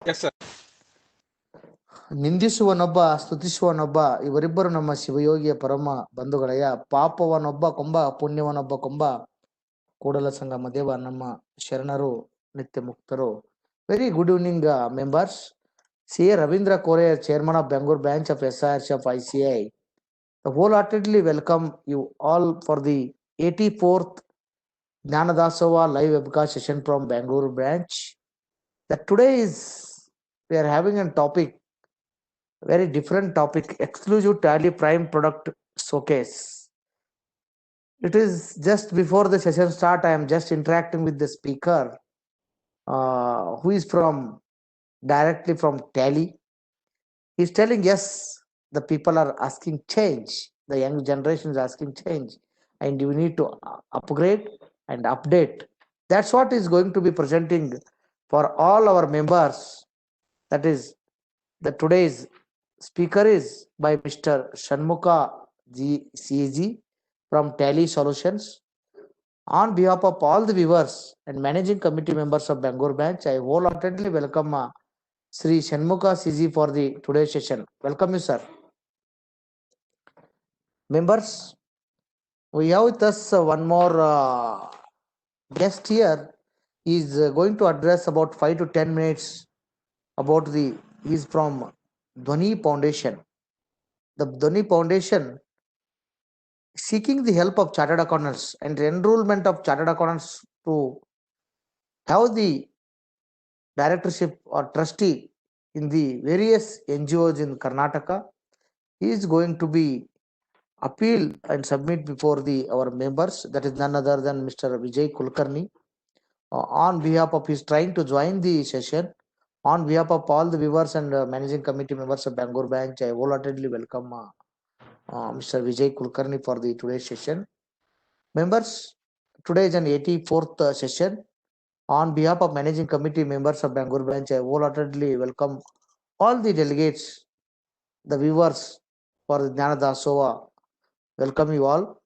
Yes, sir. ನಿಂದಿಸುವನೊಬ್ಬ ಸ್ತುತಿಸುವನೊಬ್ಬ ಇವರಿಬ್ಬರು ನಮ್ಮ ಶಿವಯೋಗಿಯ ಪರಮ ಬಂಧುಗಳಯ್ಯ. ಪಾಪವನೊಬ್ಬ ಕೊಂಬ ಪುಣ್ಯವನೊಬ್ಬ ಕೊಂಬ ಕೂಡಲ ಸಂಗಮ ದೇವ ನಮ್ಮ ಶರಣರು ನಿತ್ಯ ಮುಕ್ತರು. Very good evening members. CA Ravindra Kore, Chairman of Bangalore branch of SIRC of ICI, wholeheartedly welcome you all for the 84th Jnanadasova live webcast session from Bangalore branch. That today we are having a topic, very different topic, exclusive Tally Prime product showcase. It is just before the session start, I am just interacting with the speaker who is directly from Tally. He's telling, yes, the people are asking change. The young generation is asking change, and you need to upgrade and update. That's what is going to be presenting for all our members. That is, the today's speaker is by Mr. Shanmuka CG from Tally Solutions. On behalf of all the viewers and managing committee members of Bangalore branch, I wholeheartedly welcome Sri Shanmuka CG for the today's session. Welcome you, sir. Members, we have with us one more guest here. He is going to address about 5 to 10 minutes about he is from Dhwani Foundation. The Dhwani Foundation seeking the help of chartered accountants and enrollment of chartered accountants to have the directorship or trustee in the various NGOs in Karnataka. He is going to be appeal and submit before our members. That is none other than Mr. Vijay Kulkarni. On behalf of his trying to join the session, on behalf of all the viewers and managing committee members of Bangalore branch, I wholeheartedly welcome Mr. Vijay Kulkarni for the today's session. Members, today is an 84th session. On behalf of managing committee members of Bangalore branch, I wholeheartedly welcome all the delegates, the viewers for the Jnanadasova. Welcome you all.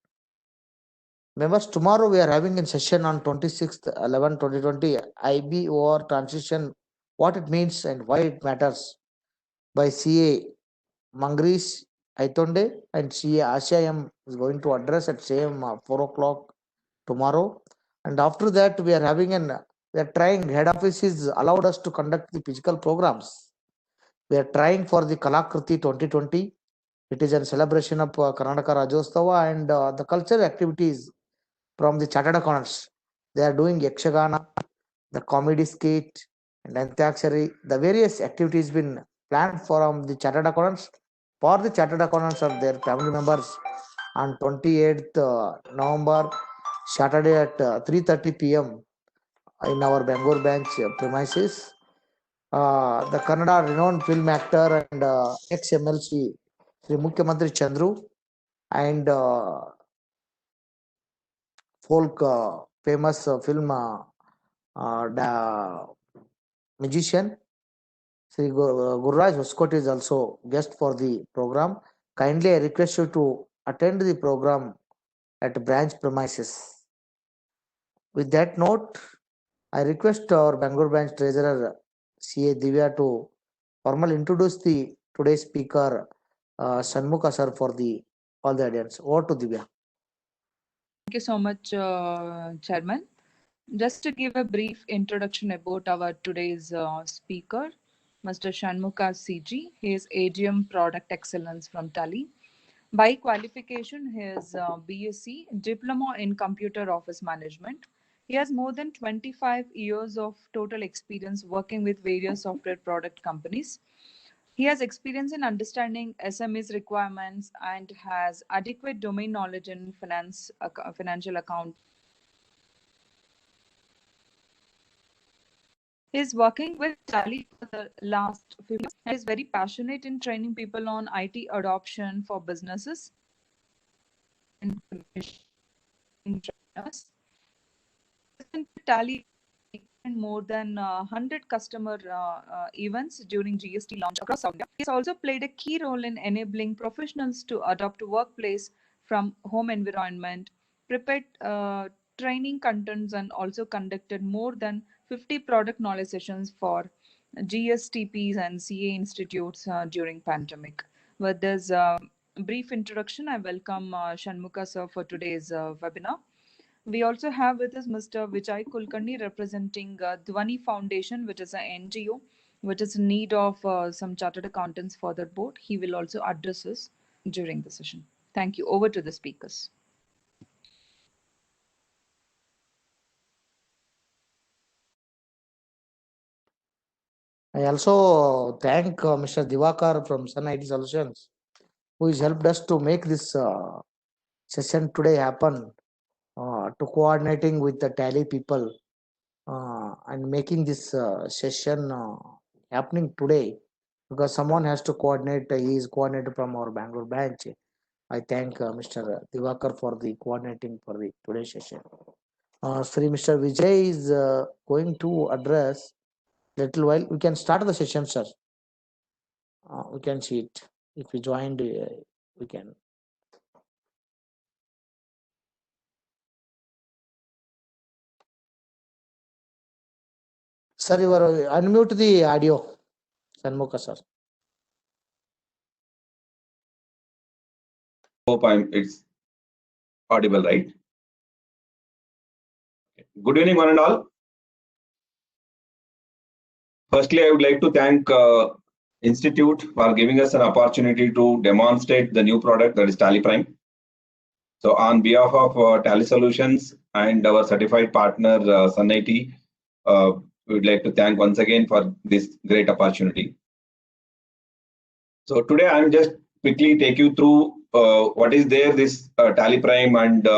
Members, tomorrow we are having a session on 26th 11 2020 IBOR transition, what it means and why it matters, by CA Mangrish Aitonde, and CA Asha M is going to address at same 4 o'clock tomorrow. And after that we are having we are trying, head office is allowed us to conduct the physical programs. We are trying for the Kalakriti 2020. It is a celebration of Karnataka Rajyotsav and the cultural activities from the chartered accountants. They are doing Yakshagana, the comedy skit, and Antakshari. The various activities been planned from the chartered accountants for the chartered accountants of their family members on 28th November, Saturday at 3:30 p.m. in our Bangalore branch premises. The Kannada renowned film actor and ex-MLC Sri Mukhyamantri Chandru and folk famous film magician Sri Gurraj Hoskot is also guest for the program. Kindly I request you to attend the program at branch premises. With that note, I request our Bangalore branch treasurer CA Divya to formally introduce the today's speaker Shanmuka sir for all the audience. Over to Divya. Thank you so much, Chairman. Just to give a brief introduction about our today's speaker, Mr. Shanmuka CG. He is AGM Product Excellence from Tally. By qualification, he is BSc, Diploma in Computer Office Management. He has more than 25 years of total experience working with various software product companies. He has experience in understanding SMEs requirements and has adequate domain knowledge in financial account. He is working with Tally for the last few years and is very passionate in training people on IT adoption for businesses and trainers. Tally more than 100 customer events during GST launch across South India. He has also played a key role in enabling professionals to adopt workplace from home environment, prepared training contents, and also conducted more than 50 product knowledge sessions for GSTPs and CA institutes during pandemic. With this brief introduction, I welcome Shanmuka sir for today's webinar. We also have with us Mr. Vijay Kulkarni representing Dhwani Foundation, which is an NGO which is in need of some chartered accountants for their board. He will also address us during the session. Thank you. Over to the speakers. I also thank Mr. Divakar from Sun IT Solutions, who has helped us to make this session today happen, to coordinating with the Tally people and making this session happening today, because someone has to coordinate. He is coordinated from our Bangalore branch. I thank Mr. Divakar for the coordinating for the today's session. Sri Mr. Vijay is going to address little while. We can start the session, sir. We can see it. If we joined, we can. Sir, you are unmute the audio. Shanmuka, sir. Hope it's audible, right? Good evening, one and all. Firstly, I would like to thank Institute for giving us an opportunity to demonstrate the new product, that is Tally Prime. So on behalf of Tally Solutions and our certified partner Sun IT, we would like to thank once again for this great opportunity. So today I'm just quickly take you through what is there this Tally Prime, and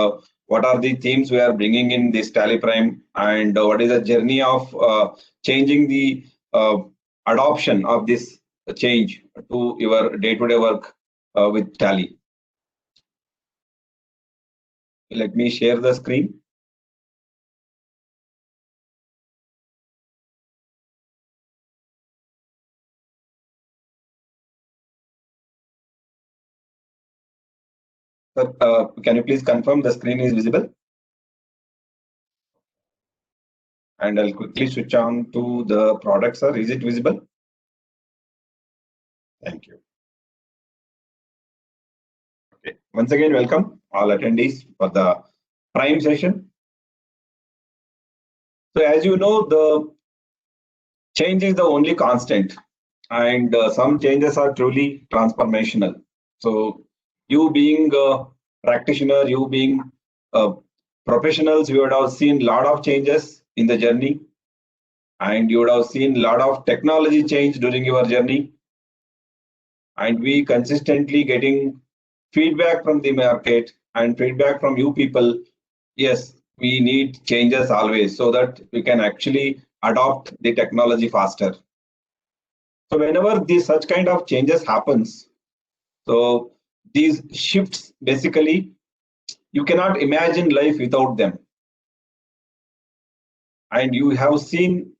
what are the themes we are bringing in this Tally Prime, and what is the journey of changing the adoption of this change to your day-to-day work with Tally. Let me share the screen. Can you please confirm the screen is visible? And I'll quickly switch on to the product, sir. Is it visible? Thank you. Okay. Once again, welcome all attendees for the Prime session. So as you know, the change is the only constant, and some changes are truly transformational. So you being a practitioner, you being professionals, you would have seen a lot of changes in the journey, and you would have seen a lot of technology change during your journey. And we consistently getting feedback from the market and feedback from you people. Yes, we need changes always, so that we can actually adopt the technology faster. So whenever these such kind of changes happens, so these shifts, basically you cannot imagine life without them. And you have seen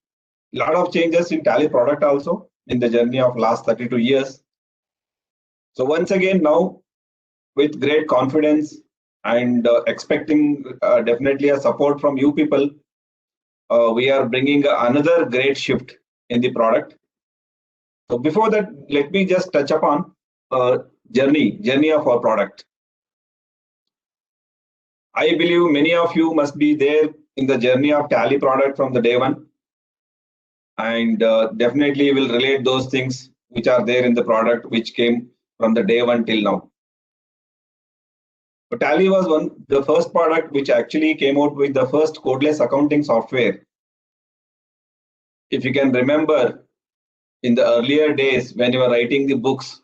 a lot of changes in Tally product also in the journey of last 32 years. So once again, now with great confidence and expecting definitely a support from you people, we are bringing another great shift in the product. So before that, let me just touch upon journey of our product. I believe many of you must be there in the journey of Tally product from the day one, and definitely will relate those things which are there in the product which came from the day one till now. So Tally was the first product which actually came out with the first codeless accounting software. If you can remember, in the earlier days when you were writing the books,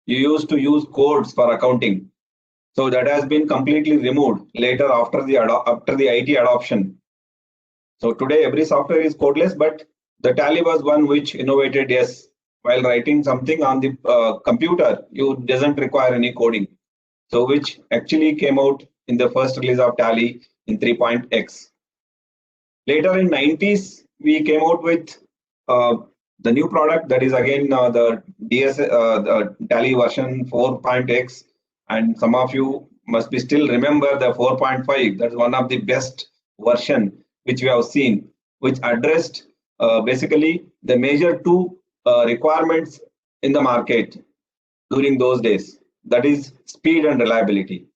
you used to use codes for accounting. So that has been completely removed later after the IT adoption. So today every software is codeless, but the Tally was one which innovated. Yes, while writing something on the computer, you doesn't require any coding. So which actually came out in the first release of Tally in 3.x. Later in 90s, we came out with the new product, that is again the the Tally version 4.x, and some of you must be still remember the 4.5. That's one of the best version which we have seen, which addressed basically the major two requirements in the market during those days. That is speed and reliability.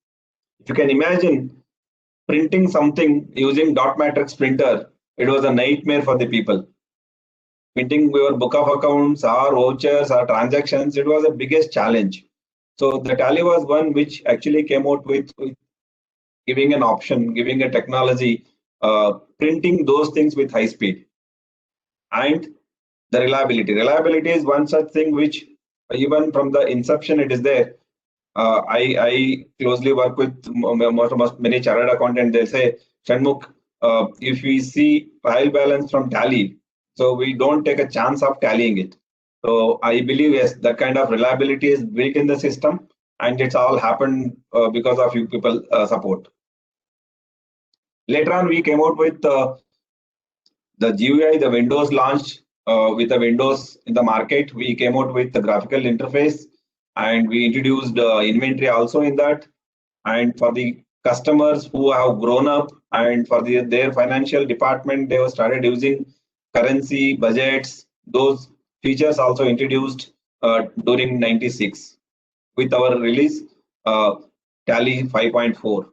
If you can imagine printing something using dot matrix printer, it was a nightmare for the people. Printing your book of accounts or vouchers or transactions, it was the biggest challenge. So the Tally was one which actually came out with giving an option, giving a technology, printing those things with high speed. And the reliability. Reliability is one such thing which even from the inception it is there. I closely work with many chartered accountants. They say, Shanmukh, if we see trial balance from Tally, so we don't take a chance of tallying it. So I believe yes, that kind of reliability is built in the system, and it's all happened because of you people support. Later on, we came out with the GUI, the Windows launched with the Windows in the market. We came out with the graphical interface, and we introduced inventory also in that. And for the customers who have grown up and for their financial department, they have started using currency, budgets, those features also introduced during 96 with our release Tally 5.4.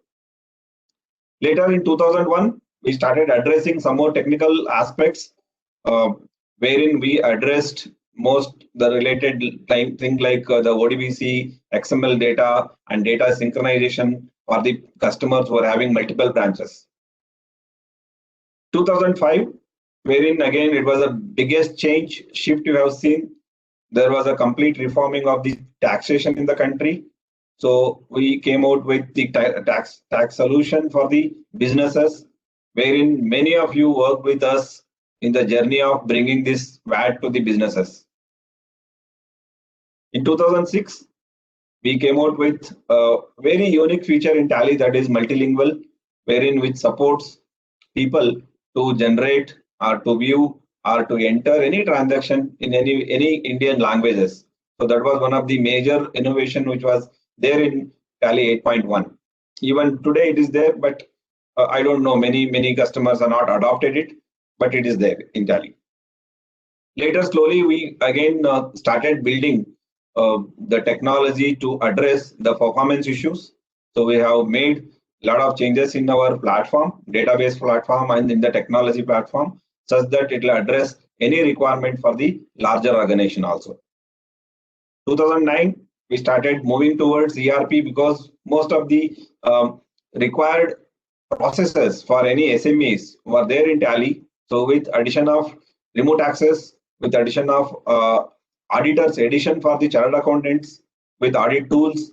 Later in 2001, we started addressing some more technical aspects wherein we addressed most the related things like the ODBC, XML data, and data synchronization for the customers who are having multiple branches. 2005, wherein again it was the biggest change shift you have seen. There was a complete reforming of the taxation in the country. So we came out with the tax solution for the businesses, wherein many of you work with us in the journey of bringing this VAT to the businesses. In 2006, we came out with a very unique feature in Tally that is multilingual, wherein which supports people to generate or to view or to enter any transaction in any Indian languages. So that was one of the major innovation which was there in Tally 8.1. Even today it is there, but I don't know, many customers are not adopted it, but it is there in Tally. Later, slowly, we again started building the technology to address the performance issues. So we have made a lot of changes in our platform, database platform, and in the technology platform, such that it will address any requirement for the larger organization also. 2009, we started moving towards ERP because most of the required processes for any SMEs were there in Tally. So with addition of remote access, with addition of auditors, addition for the chartered accountants, with audit tools,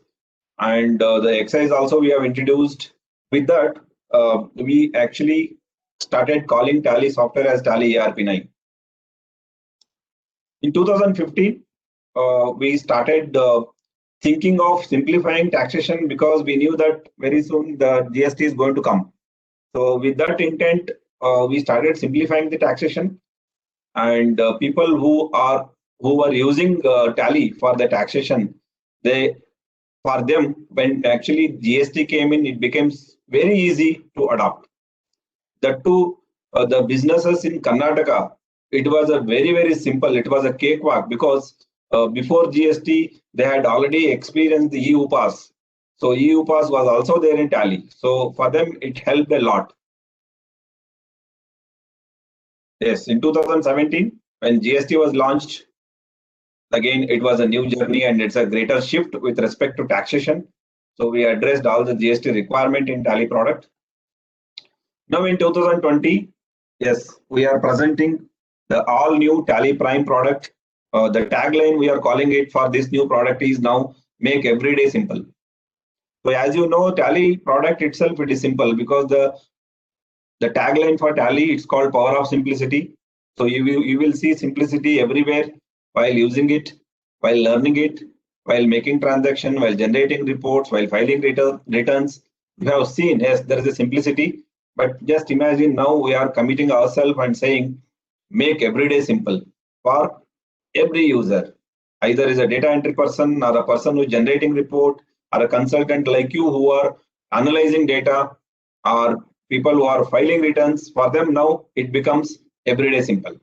and the exercise also we have introduced. With that, we actually started calling Tally software as Tally ERP 9. In 2015, we started thinking of simplifying taxation because we knew that very soon the GST is going to come. So with that intent, we started simplifying the taxation, and people who were using Tally for the taxation, for them when actually GST came in, it became very easy to adopt. That too, the businesses in Karnataka, it was a very simple. It was a cakewalk because before GST, they had already experienced the e-UPAS. So e-UPAS was also there in Tally. So for them, it helped a lot. Yes, in 2017, when GST was launched, again, it was a new journey and it's a greater shift with respect to taxation. So we addressed all the GST requirement in Tally product. Now in 2020, yes, we are presenting the all new Tally Prime product. The tagline we are calling it for this new product is now make everyday simple. So as you know, Tally product itself, it is simple because the tagline for Tally, it's called power of simplicity. So you will see simplicity everywhere while using it, while learning it, while making transaction, while generating reports, while filing returns. You have seen, yes, there is a simplicity, but just imagine now we are committing ourselves and saying, make everyday simple for every user, either is a data entry person or a person who is generating report or a consultant like you who are analyzing data or people who are filing returns. For them now, it becomes everyday simple.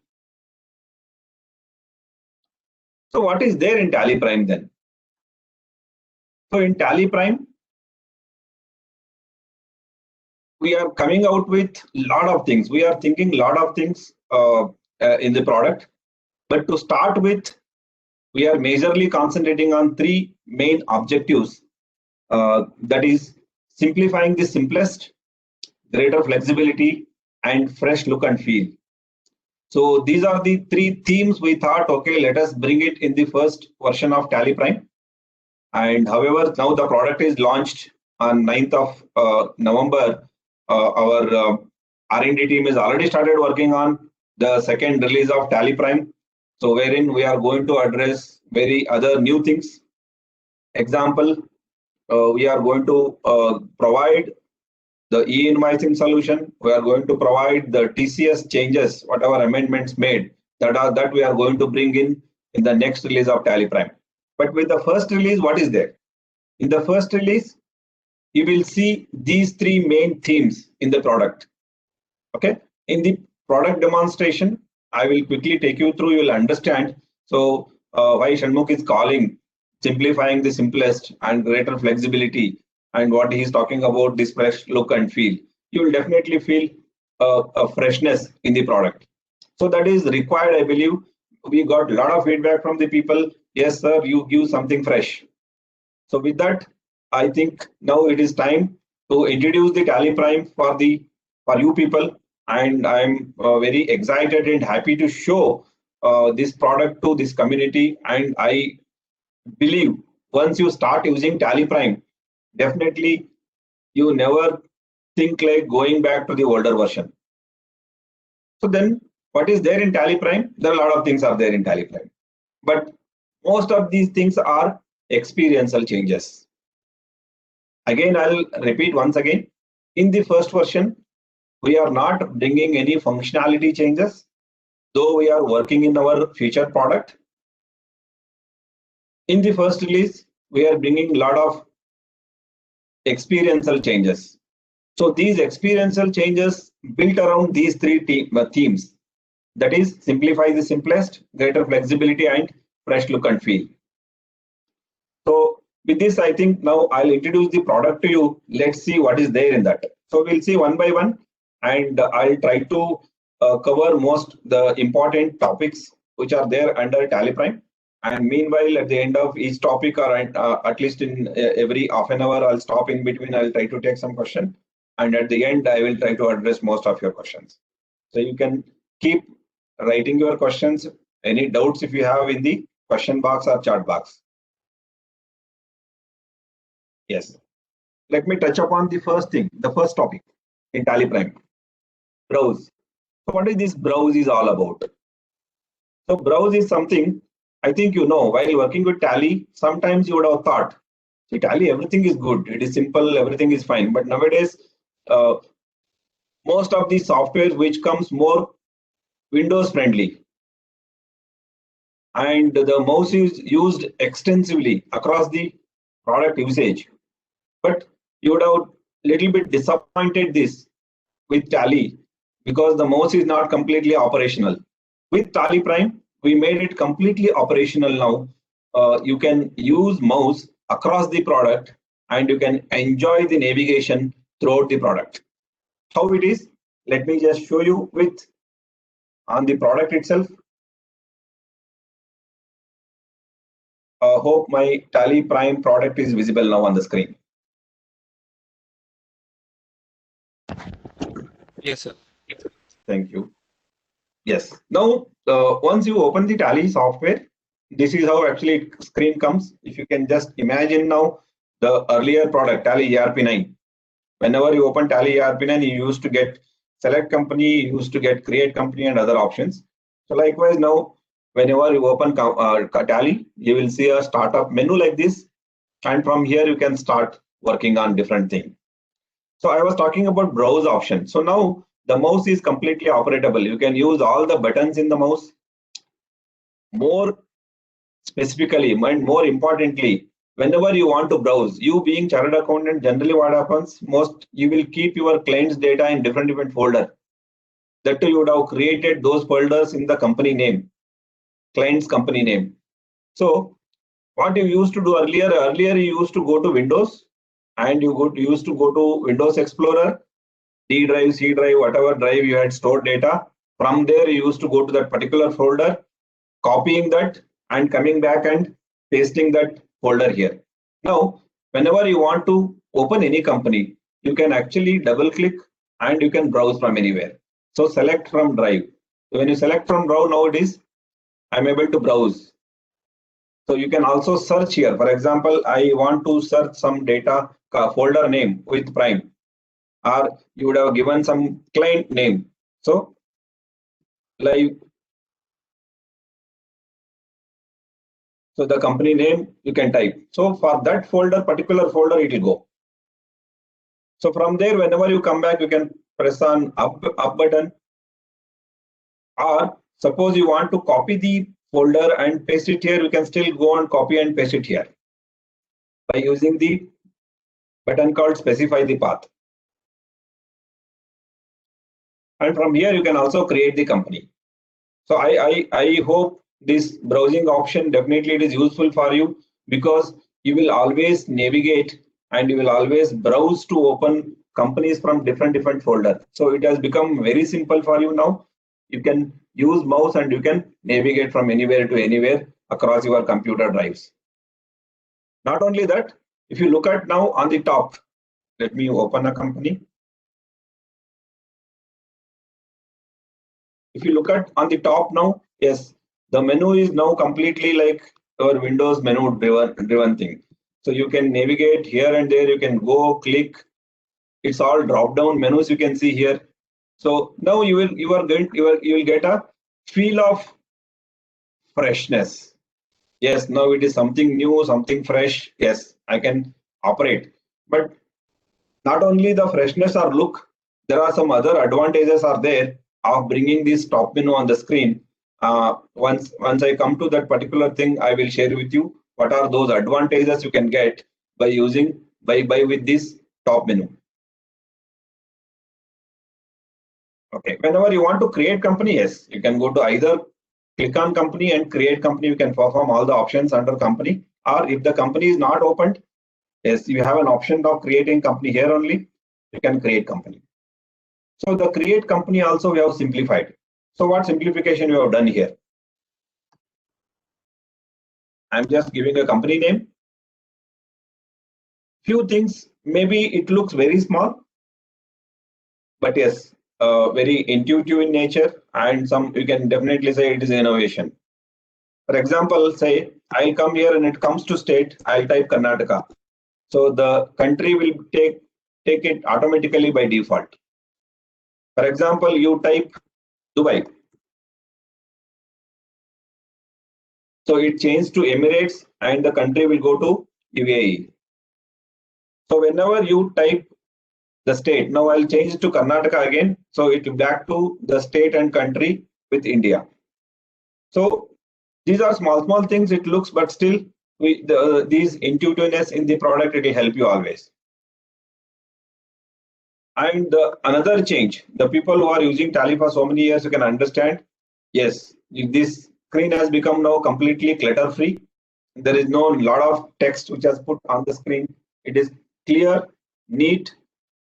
So what is there in Tally Prime then? So in Tally Prime, we are coming out with a lot of things. We are thinking a lot of things in the product. But to start with, we are majorly concentrating on three main objectives. That is simplifying the simplest, greater flexibility, and fresh look and feel. So these are the three themes we thought, okay, let us bring it in the first version of Tally Prime. And however, now the product is launched on 9th of November. Our R&D team has already started working on the second release of Tally Prime. So wherein we are going to address very other new things. Example, we are going to provide the e-invoicing solution. We are going to provide the TCS changes, whatever amendments made, that we are going to bring in the next release of Tally Prime. But with the first release, what is there? In the first release, you will see these three main themes in the product. Okay. In the product demonstration, I will quickly take you through. You will understand. So why Shanmukh is calling simplifying the simplest and greater flexibility, and what he is talking about this fresh look and feel. You will definitely feel a freshness in the product. So that is required, I believe. We got a lot of feedback from the people. Yes, sir, you give something fresh. So with that, I think now it is time to introduce the Tally Prime for you people, and I'm very excited and happy to show this product to this community. And I believe once you start using Tally Prime, definitely you never think like going back to the older version. So then, what is there in Tally Prime? There are a lot of things are there in Tally Prime, but most of these things are experiential changes. Again, I'll repeat once again. In the first version, we are not bringing any functionality changes, though we are working in our future product. In the first release, we are bringing a lot of experiential changes. So these experiential changes built around these three themes. That is, simplify the simplest, greater flexibility, and fresh look and feel. So with this, I think now I'll introduce the product to you. Let's see what is there in that. So we'll see one by one, and I'll try to cover most the important topics which are there under Tally Prime. And meanwhile, at the end of each topic, or at least in every half an hour, I'll stop in between. I'll try to take some question, and at the end, I will try to address most of your questions. So you can keep writing your questions. Any doubts if you have in the question box or chat box. Yes. Let me touch upon the first thing, the first topic in Tally Prime, browse. So what is this browse is all about? So browse is something, I think you know, while working with Tally, sometimes you would have thought, see, Tally, everything is good. It is simple, everything is fine. But nowadays, most of the software which comes more Windows friendly, and the mouse is used extensively across the product usage. But you would have little bit disappointed this with Tally because the mouse is not completely operational. With Tally Prime, we made it completely operational now. You can use mouse across the product, and you can enjoy the navigation throughout the product. How it is? Let me just show you with on the product itself. Hope my Tally Prime product is visible now on the screen. Yes, sir. Thank you. Yes. Now, once you open the Tally software, this is how actually screen comes. If you can just imagine now the earlier product, Tally ERP9. Whenever you open Tally ERP9, you used to get select company, you used to get create company and other options. So likewise now, whenever you open Tally, you will see a startup menu like this. And from here, you can start working on different things. So I was talking about browse option. So now the mouse is completely operatable. You can use all the buttons in the mouse. More specifically, and more importantly, whenever you want to browse, you being chartered accountant, generally what happens, you will keep your client's data in different folder. That you would have created those folders in the company name, client's company name. So what you used to do earlier you used to go to Windows and you used to go to Windows Explorer, D drive, C drive, whatever drive you had stored data. From there, you used to go to that particular folder, copying that and coming back and pasting that folder here. Now, whenever you want to open any company, you can actually double click and you can browse from anywhere. So select from drive. When you select from drive, nowadays I'm able to browse. So you can also search here. For example, I want to search some data folder name with Prime, or you would have given some client name. So live. So the company name you can type. So for that folder, particular folder, it will go. So from there, whenever you come back, you can press on up button. Or suppose you want to copy the folder and paste it here, you can still go and copy and paste it here by using the button called specify the path. And from here, you can also create the company. So I hope this browsing option, definitely it is useful for you, because you will always navigate and you will always browse to open companies from different folder. So it has become very simple for you now. You can use mouse and you can navigate from anywhere to anywhere across your computer drives. Not only that, if you look at now on the top, let me open a company. If you look at on the top now, yes, the menu is now completely like our Windows menu driven thing. So you can navigate here and there, you can go click. It's all drop down menus you can see here. So now you will get a feel of freshness. Yes, now it is something new, something fresh. Yes, I can operate. But not only the freshness or look, there are some other advantages are there of bringing this top menu on the screen. Once I come to that particular thing, I will share with you what are those advantages you can get by using with this top menu. Okay, whenever you want to create company, yes, you can go to either click on company and create company. You can perform all the options under company, or if the company is not opened, yes, you have an option of creating company here only. You can create company. So the create company also we have simplified. So what simplification we have done here? I'm just giving a company name. Few things, maybe it looks very small, but yes, very intuitive in nature, and some you can definitely say it is innovation. For example, say I come here and it comes to state, I'll type Karnataka. So the country will take it automatically by default. For example, you type Dubai. So it changed to Emirates and the country will go to UAE. So whenever you type the state, now I'll change it to Karnataka again. So it will back to the state and country with India. So these are small things it looks, but still these intuitiveness in the product, it will help you always. And another change, the people who are using Tally for so many years, you can understand, yes, this screen has become now completely clutter free. There is no lot of text which has put on the screen. It is clear, neat.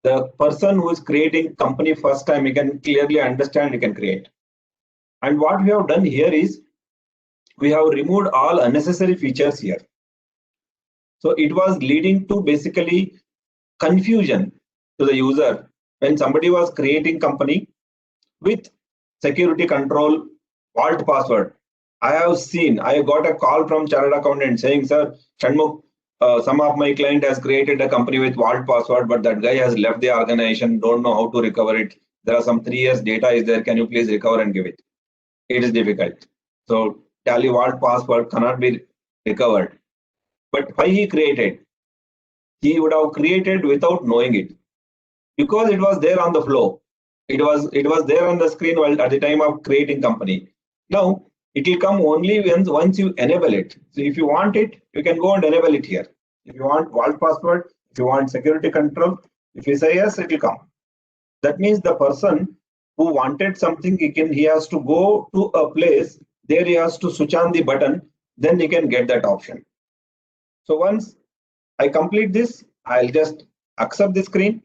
The person who is creating company first time, he can clearly understand, he can create. And what we have done here is we have removed all unnecessary features here. So it was leading to basically confusion to the user when somebody was creating company with security control, vault password. I got a call from chartered accountant saying, sir, Shanmukh, some of my client has created a company with vault password, but that guy has left the organization, don't know how to recover it. There are some 3 years data is there. Can you please recover and give it? It is difficult. So Tally vault password cannot be recovered. But why he created? He would have created without knowing it, because it was there on the flow. It was there on the screen while at the time of creating company. Now it will come only once you enable it. So if you want it, you can go and enable it here. If you want vault password, if you want security control, if you say yes, it will come. That means the person who wanted something, he has to go to a place, there he has to switch on the button, then you can get that option. So once I complete this, I'll just accept the screen.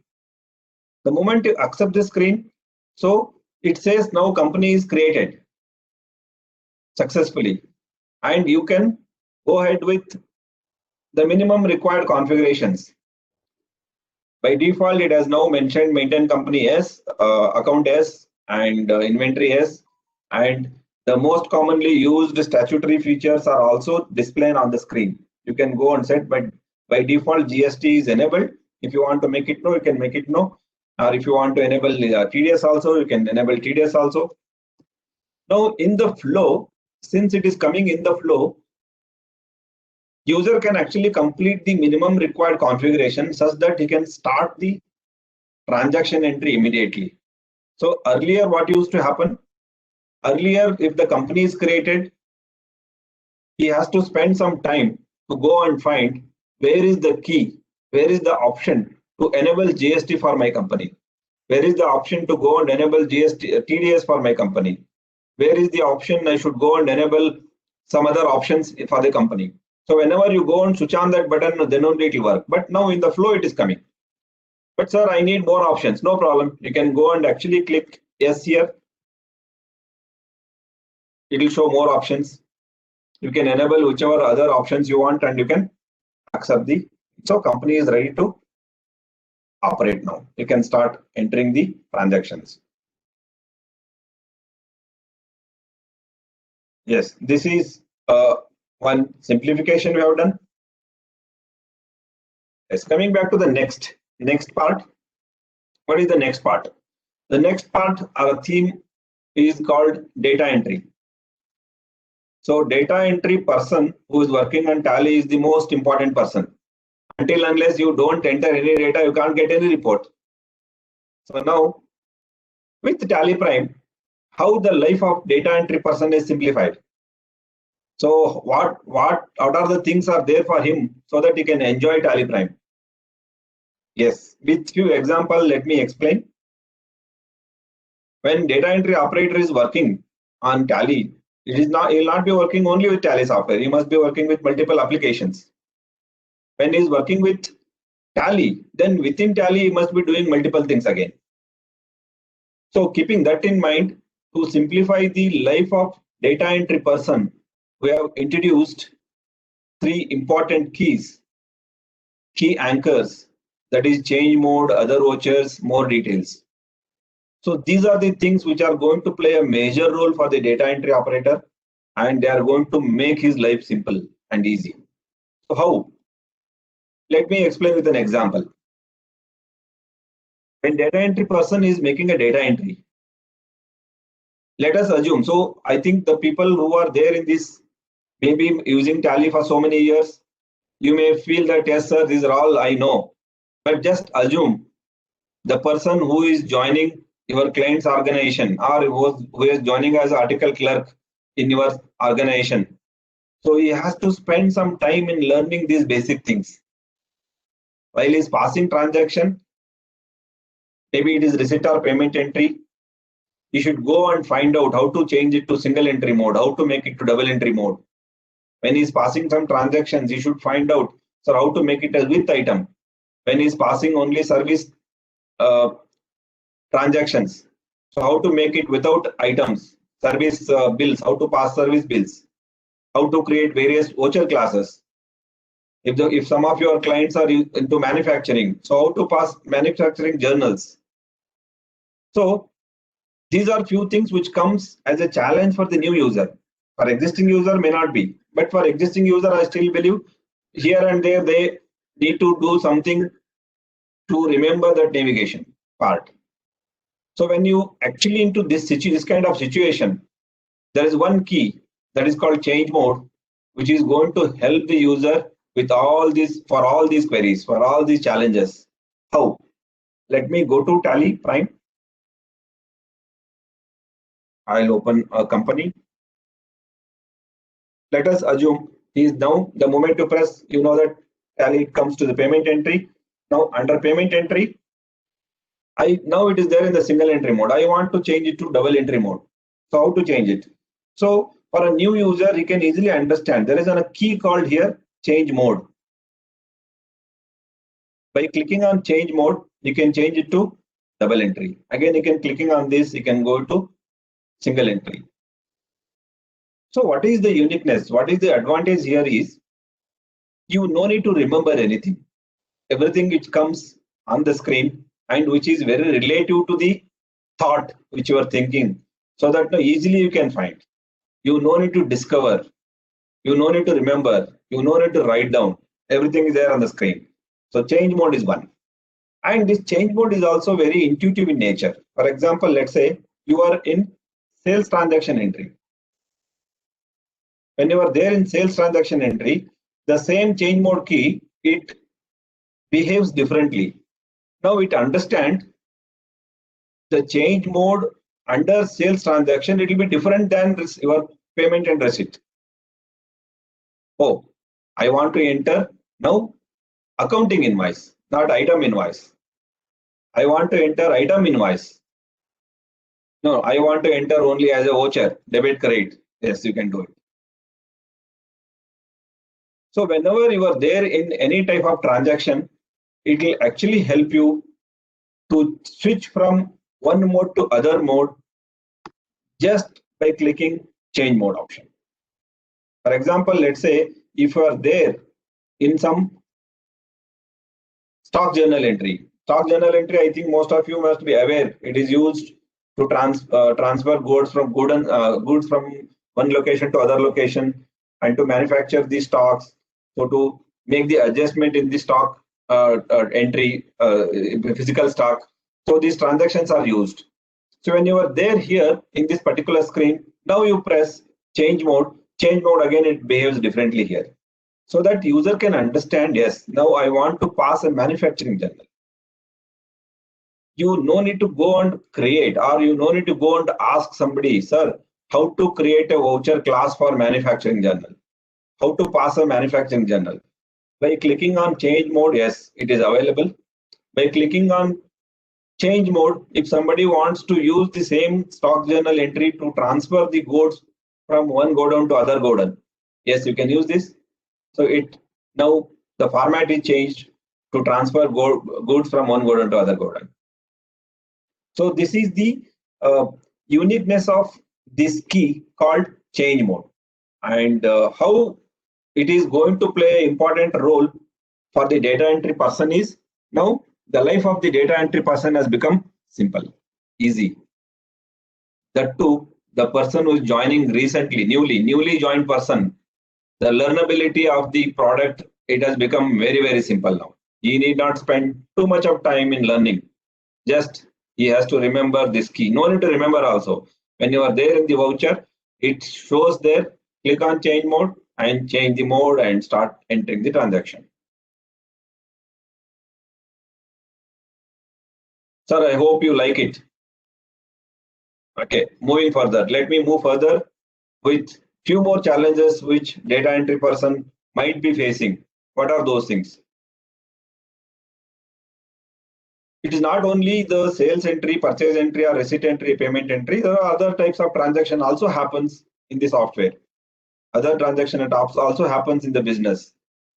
The moment you accept the screen, so it says now company is created successfully, and you can go ahead with the minimum required configurations. By default, it has now mentioned maintain company S, account S, and inventory S, and the most commonly used statutory features are also displayed on the screen. You can go and set, but by default GST is enabled. If you want to make it no, you can make it no, or if you want to enable TDS also, you can enable TDS also. Now in the flow, since it is coming in the flow, user can actually complete the minimum required configuration such that he can start the transaction entry immediately. So earlier, what used to happen? Earlier, if the company is created, he has to spend some time to go and find where is the key, where is the option to enable GST for my company, where is the option to go and enable GST TDS for my company, where is the option I should go and enable some other options for the company. So whenever you go and switch on that button, then only it will work. But now in the flow, it is coming. But sir, I need more options. No problem. You can go and actually click yes here. It will show more options. You can enable whichever other options you want, and you can accept the. So company is ready to operate now. You can start entering the transactions. Yes, this is one simplification we have done. Yes, coming back to the next part. What is the next part? The next part, our theme is called data entry. So data entry person who is working on Tally is the most important person. Until unless you don't enter any data, you can't get any report. So now with Tally Prime, how the life of data entry person is simplified. So what are the things are there for him so that he can enjoy Tally Prime? Yes, with few examples, let me explain. When data entry operator is working on Tally, he will not be working only with Tally software. He must be working with multiple applications. When he is working with Tally, then within Tally, he must be doing multiple things again. So keeping that in mind, to simplify the life of data entry person, we have introduced 3 important keys, key anchors, that is change mode, other vouchers, more details. So these are the things which are going to play a major role for the data entry operator, and they are going to make his life simple and easy. So how? Let me explain with an example. When data entry person is making a data entry, let us assume, so I think the people who are there in this, maybe using Tally for so many years, you may feel that yes sir, these are all I know, but just assume the person who is joining your client's organization or who is joining as article clerk in your organization. So he has to spend some time in learning these basic things. While he's passing transaction, maybe it is receipt or payment entry, he should go and find out how to change it to single entry mode, how to make it to double entry mode. When he's passing some transactions, he should find out so how to make it as with item. When he's passing only service transactions, so how to make it without items, service bills, how to pass service bills, how to create various voucher classes. If some of your clients are into manufacturing, so how to pass manufacturing journals. So these are few things which comes as a challenge for the new user. For existing user may not be, but for existing user, I still believe here and there they need to do something to remember that navigation part. So when you actually into this kind of situation, there is one key that is called change mode, which is going to help the user with all these, for all these queries, for all these challenges. How? Let me go to Tally Prime. I'll open a company. Let us assume he is now, the moment you press, you know that Tally comes to the payment entry. Now under payment entry, now it is there in the single entry mode. I want to change it to double entry mode. So how to change it? So For a new user, he can easily understand. There is a key called here change mode. By clicking on change mode, you can change it to double entry. Again, you can clicking on this, you can go to single entry. So what is the uniqueness? What is the advantage here is you no need to remember anything. Everything which comes on the screen and which is very relative to the thought which you are thinking, so that easily you can find. You no need to discover. You no need to remember. You no need to write down. Everything is there on the screen. So change mode is one. And this change mode is also very intuitive in nature. For example, let's say you are in sales transaction entry. When you are there in sales transaction entry, the same change mode key, it behaves differently. Now it understands the change mode under sales transaction, it will be different than your payment and receipt. Oh, I want to enter now accounting invoice, not item invoice. I want to enter item invoice. No, I want to enter only as a voucher, debit, credit. Yes, you can do it. So whenever you are there in any type of transaction, it will actually help you to switch from one mode to other mode just by clicking change mode option. For example, let's say if you are there in some stock journal entry. Stock journal entry, I think most of you must be aware, it is used to transfer goods from goods from one location to other location and to manufacture the stocks. So to make the adjustment in the stock entry, physical stock. So these transactions are used. So when you are there here in this particular screen, now you press change mode. Change mode, again, it behaves differently here. So that user can understand, yes, now I want to pass a manufacturing journal. You no need to go and create, or you no need to go and ask somebody, sir, how to create a voucher class for manufacturing journal, how to pass a manufacturing journal. By clicking on change mode, yes, it is available. By clicking on change mode, if somebody wants to use the same stock journal entry to transfer the goods from one godown to other godown, yes, you can use this. So it now the format is changed to transfer goods from one godown to other godown. So this is the uniqueness of this key called change mode, and how it is going to play an important role for the data entry person is now the life of the data entry person has become simple, easy. That too, the person who is joining recently, newly joined person, the learnability of the product, it has become very, very simple now. He need not spend too much of time in learning. Just he has to remember this key. No need to remember also. When you are there in the voucher, it shows there, click on change mode and change the mode and start entering the transaction. Sir, I hope you like it. Okay, moving further. Let me move further with few more challenges which data entry person might be facing. What are those things? It is not only the sales entry, purchase entry, or receipt entry, payment entry. There are other types of transaction also happens in the software. Other transaction also happens in the business.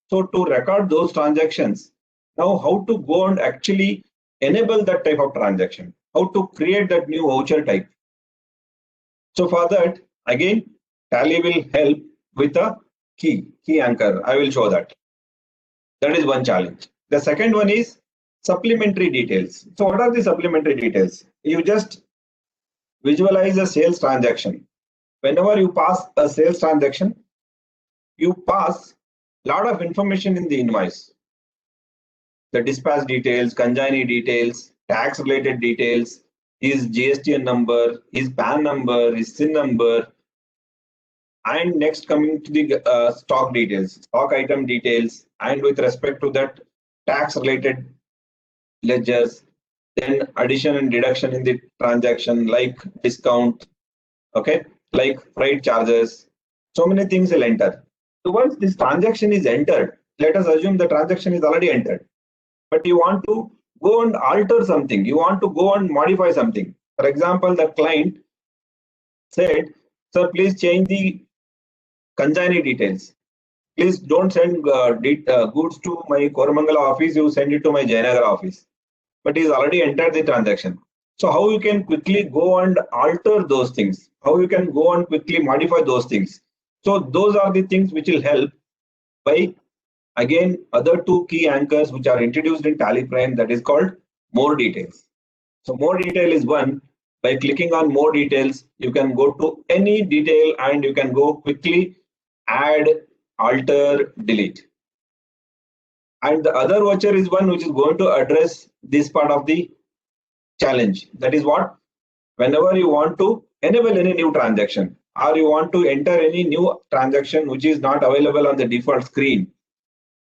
So to record those transactions, now how to go and actually enable that type of transaction? How to create that new voucher type? So for that, again, Tally will help with a key anchor. I will show that. That is one challenge. The second one is supplementary details. So what are the supplementary details? You just visualize a sales transaction. Whenever you pass a sales transaction, you pass a lot of information in the invoice. The dispatch details, consignee details, tax related details, his GSTN number, his PAN number, his SIN number, and next coming to the stock details, stock item details, and with respect to that tax related ledgers, then addition and deduction in the transaction like discount, okay, like freight charges, so many things will enter. So once this transaction is entered, let us assume the transaction is already entered, but you want to go and alter something, you want to go and modify something. For example, the client said, sir, please change the consignee details. Please don't send goods to my Koramangala office, you send it to my Jayanagar office. But he's already entered the transaction. So how you can quickly go and alter those things? How you can go and quickly modify those things? So those are the things which will help by, again, other two key anchors which are introduced in Tally Prime, that is called more details. So more detail is one. By clicking on more details, you can go to any detail and you can go quickly add, alter, delete. And the other voucher is one which is going to address this part of the challenge. That is what? Whenever you want to enable any new transaction or you want to enter any new transaction which is not available on the default screen,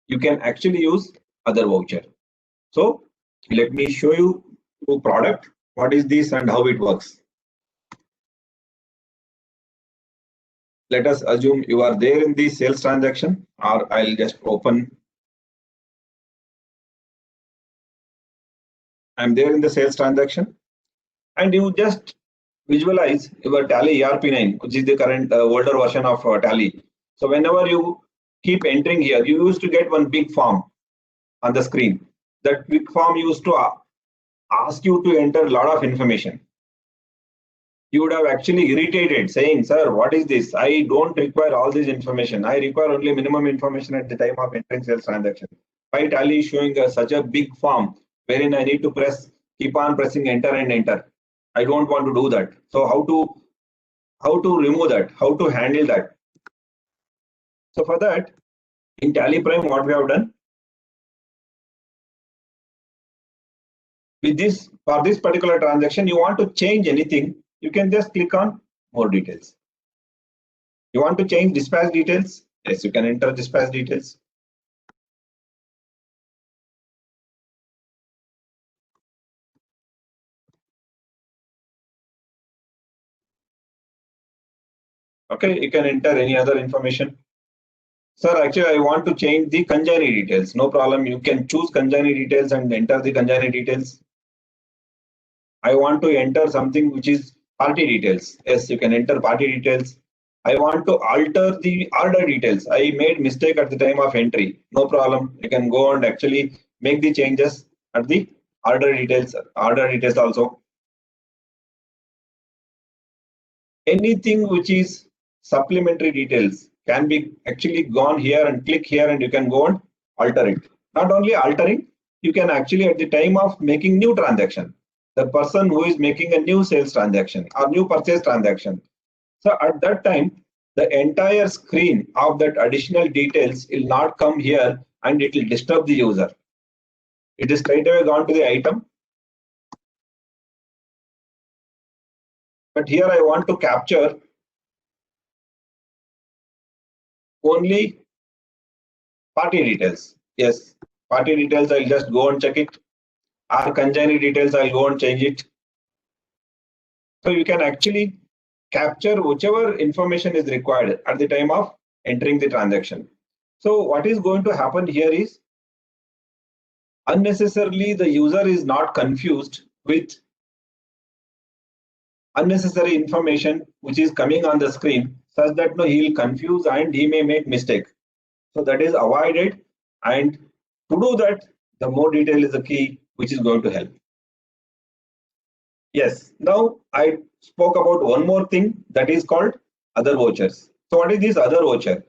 you can actually use other voucher. So let me show you the product. What is this and how it works? Let us assume you are there in the sales transaction, or I'll just open. I'm there in the sales transaction, and you just visualize your Tally ERP9, which is the current older version of Tally. So whenever you keep entering here, you used to get one big form on the screen. That big form used to ask you to enter a lot of information. You would have actually irritated saying, sir, what is this? I don't require all this information. I require only minimum information at the time of entering sales transaction. Why Tally is showing such a big form wherein I need to keep on pressing enter and enter. I don't want to do that. So how to remove that? How to handle that? So for that, in Tally Prime, what we have done, with this, for this particular transaction, you want to change anything, you can just click on more details. You want to change dispatch details? Yes, you can enter dispatch details. Okay, you can enter any other information. Sir, actually, I want to change the consignee details. No problem. You can choose consignee details and enter the consignee details. I want to enter something which is party details. Yes, you can enter party details. I want to alter the order details. I made mistake at the time of entry. No problem. You can go and actually make the changes at the order details also. Anything which is supplementary details can be actually gone here and click here and you can go and alter it. Not only altering, you can actually at the time of making new transaction, the person who is making a new sales transaction or new purchase transaction. So at that time, the entire screen of that additional details will not come here and it will disturb the user. It is straight away gone to the item. But here I want to capture only party details. Yes, party details, I'll just go and check it. Or consignee details, I'll go and change it. So you can actually capture whichever information is required at the time of entering the transaction. So what is going to happen here is unnecessarily the user is not confused with unnecessary information which is coming on the screen, such that no, he will confuse and he may make mistake. So that is avoided, and to do that, the more detail is the key which is going to help. Yes, now I spoke about one more thing, that is called other vouchers. So what is this other voucher?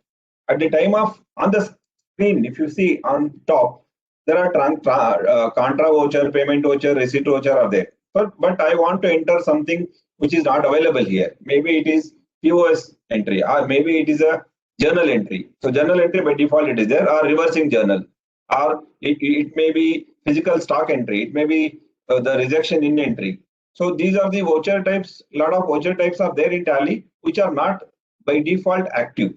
At the time of on the screen, if you see on top, there are contra voucher, payment voucher, receipt voucher are there. But I want to enter something which is not available here. Maybe it is POS entry, or maybe it is a journal entry. So journal entry by default it is there, or reversing journal, or it may be physical stock entry. It may be the rejection in entry. So these are the voucher types. A lot of voucher types are there in Tally which are not by default active.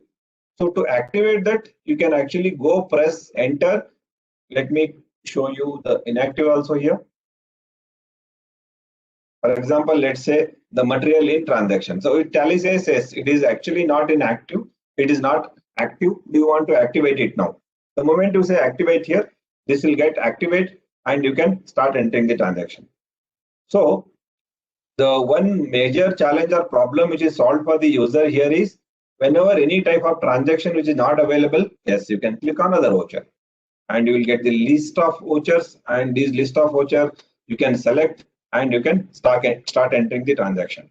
So to activate that, you can actually go press enter. Let me show you the inactive also here. For example, let's say the material in transaction. So it Tally says yes, it is actually not inactive. It is not active. Do you want to activate it now? The moment you say activate here, this will get activated and you can start entering the transaction. So the one major challenge or problem which is solved for the user here is whenever any type of transaction which is not available, yes, you can click on other voucher and you will get the list of vouchers, and this list of voucher you can select and you can start entering the transaction.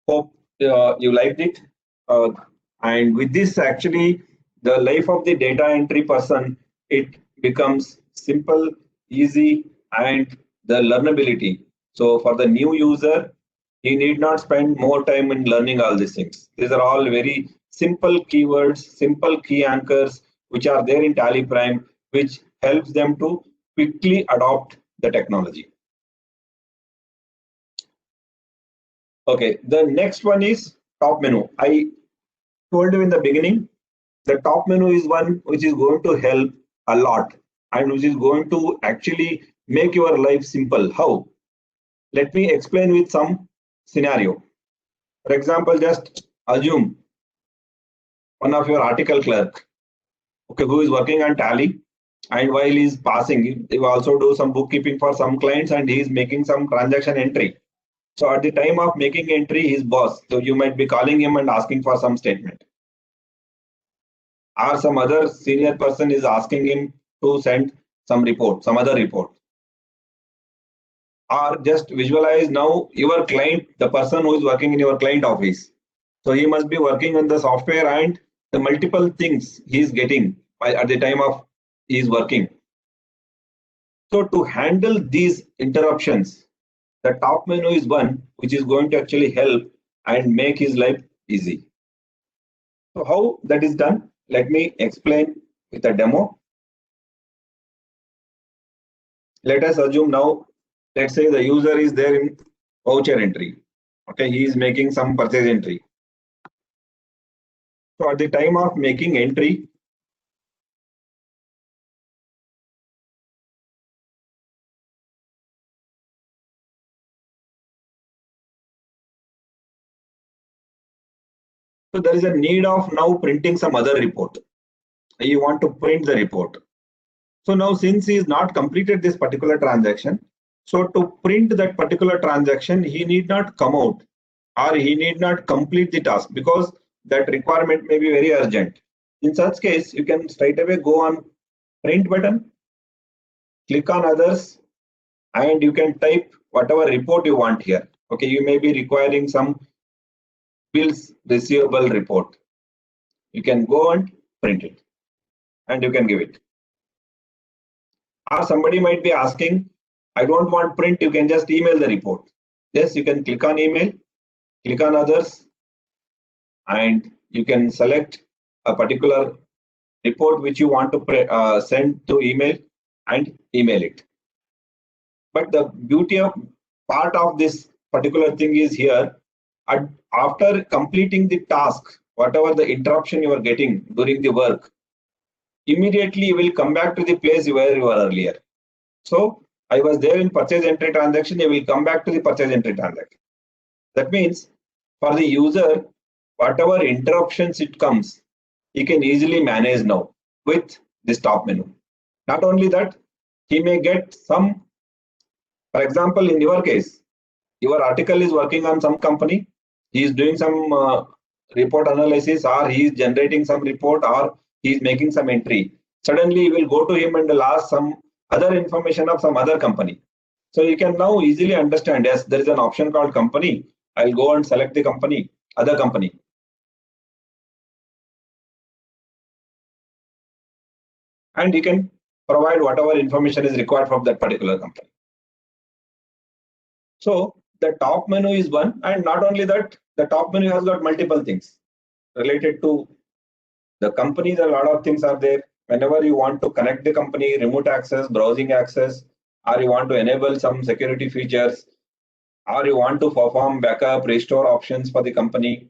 Hope you liked it. And with this, actually, the life of the data entry person, it becomes simple, easy, and the learnability. So for the new user, he need not spend more time in learning all these things. These are all very simple keywords, simple key anchors, which are there in Tally Prime, which helps them to quickly adopt the technology. Okay, the next one is top menu. I told you in the beginning, the top menu is one which is going to help a lot and which is going to actually make your life simple. How? Let me explain with some scenario. For example, just assume one of your article clerk, okay, who is working on Tally, and while he is passing, he will also do some bookkeeping for some clients and he is making some transaction entry. So at the time of making entry, his boss, so you might be calling him and asking for some statement. Or some other senior person is asking him to send some report, some other report. Or just visualize now your client, the person who is working in your client office. So he must be working on the software and the multiple things he is getting at the time of he is working. So to handle these interruptions, the top menu is one which is going to actually help and make his life easy. So how that is done? Let me explain with a demo. Let us assume now, let's say the user is there in voucher entry. Okay, he is making some purchase entry. So at the time of making entry, so there is a need of now printing some other report. You want to print the report. So now since he is not completed this particular transaction, so to print that particular transaction, he need not come out or he need not complete the task because that requirement may be very urgent. In such case, you can straight away go on print button, click on others, and you can type whatever report you want here. Okay, you may be requiring some bills receivable report. You can go and print it and you can give it. Or somebody might be asking, I don't want print, you can just email the report. Yes, you can click on email, click on others, and you can select a particular report which you want to send to email and email it. But the beauty of part of this particular thing is here, after completing the task, whatever the interruption you are getting during the work, immediately you will come back to the place where you were earlier. So I was there in purchase entry transaction, you will come back to the purchase entry transaction. That means for the user, whatever interruptions it comes, he can easily manage now with this top menu. Not only that, he may get some, for example, in your case, your article is working on some company, he is doing some report analysis, or he is generating some report, or he is making some entry. Suddenly you will go to him and ask some other information of some other company. So you can now easily understand, yes, there is an option called company. I'll go and select the company, other company. And you can provide whatever information is required from that particular company. So the top menu is one, and not only that, the top menu has got multiple things related to the companies. A lot of things are there. Whenever you want to connect the company, remote access, browsing access, or you want to enable some security features, or you want to perform backup, restore options for the company,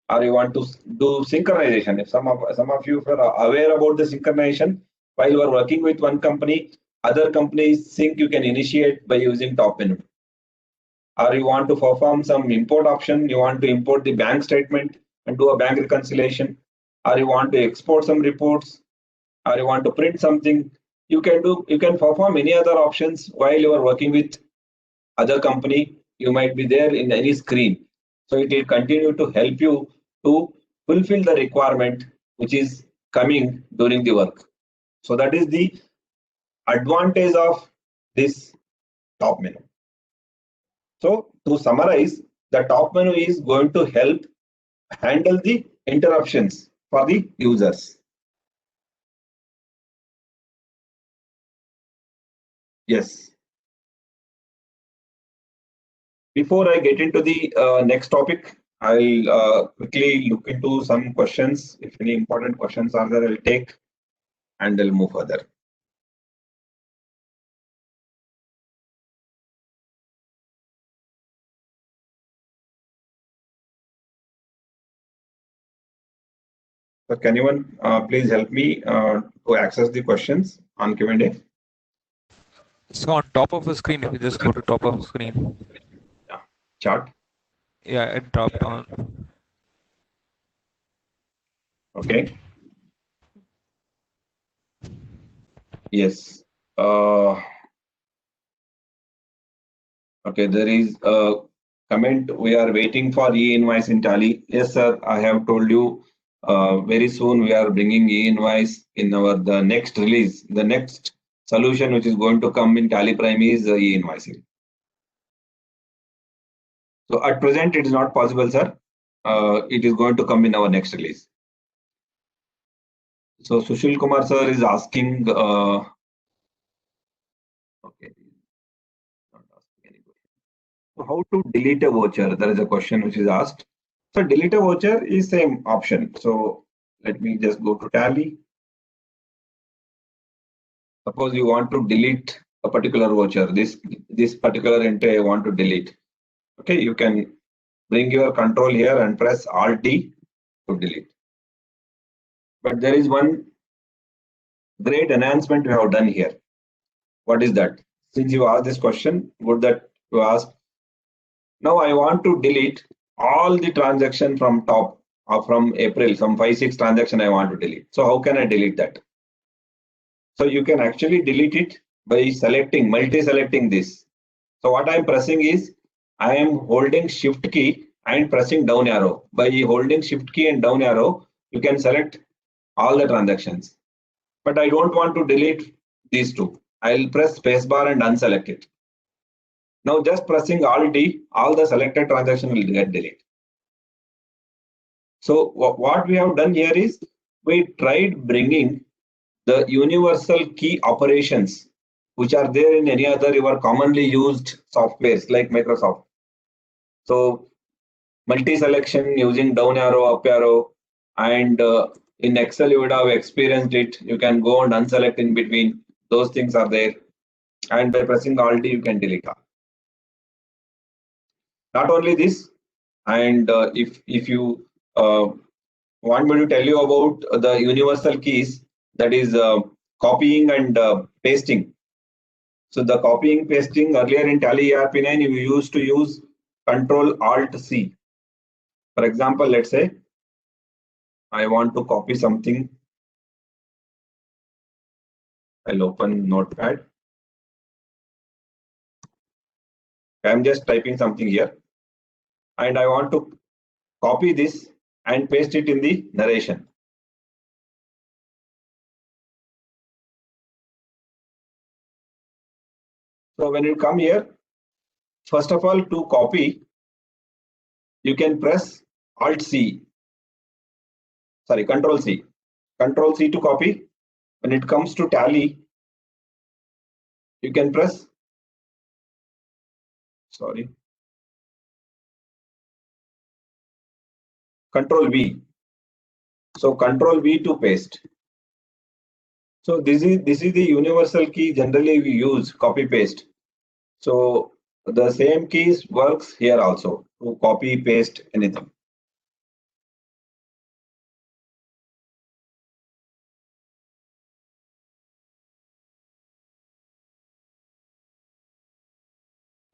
or you want to do synchronization. If some of you are aware about the synchronization, while you are working with one company, other companies sync you can initiate by using top menu. Or you want to perform some import option, you want to import the bank statement and do a bank reconciliation, or you want to export some reports, or you want to print something, you can perform any other options while you are working with other company. You might be there in any screen. So it will continue to help you to fulfill the requirement which is coming during the work. So that is the advantage of this top menu. So to summarize, the top menu is going to help handle the interruptions for the users. Yes. Before I get into the next topic, I'll quickly look into some questions. If any important questions are there, I'll take and I'll move further. So can anyone please help me to access the questions on Q&A? It's on top of the screen. If you just go to top of the screen. Yeah. Chart. Yeah, it dropped on. Okay. Yes. Okay, there is a comment. We are waiting for e-invoice in Tally. Yes, sir. I have told you very soon we are bringing e-invoice in the next release. The next solution which is going to come in Tally Prime is e-invoicing. So at present it is not possible, sir. It is going to come in our next release. So Sushil Kumar sir is asking. Okay. Not asking any question. So how to delete a voucher? There is a question which is asked. So delete a voucher is same option. So let me just go to Tally. Suppose you want to delete a particular voucher. This particular entry I want to delete. Okay, you can bring your control here and press Alt D to delete. But there is one great enhancement we have done here. What is that? Since you asked this question, good that you asked. Now I want to delete all the transaction from top or from April, some 5-6 transaction I want to delete. So how can I delete that? So you can actually delete it by selecting, multi-selecting this. So what I'm pressing is, I am holding Shift key and pressing down arrow. By holding Shift key and down arrow, you can select all the transactions. But I don't want to delete these two. I'll press spacebar and unselect it. Now just pressing Alt D, all the selected transaction will get deleted. So what we have done here is, we tried bringing the universal key operations which are there in any other your commonly used softwares like Microsoft. So multi-selection using down arrow, up arrow, and in Excel you would have experienced it. You can go and unselect in between. Those things are there, and by pressing Alt D you can delete all. Not only this, and if you want me to tell you about the universal keys, that is copying and pasting. So the copying pasting, earlier in Tally ERP9 you used to use Control Alt C. For example, let's say I want to copy something. I'll open Notepad. I'm just typing something here, and I want to copy this and paste it in the narration. So when you come here, first of all, to copy, you can press Alt C. Sorry, Control C. Control C to copy. When it comes to Tally, you can press, sorry, Control V. So Control V to paste. So this is the universal key generally we use, copy paste. So the same keys works here also to copy paste anything.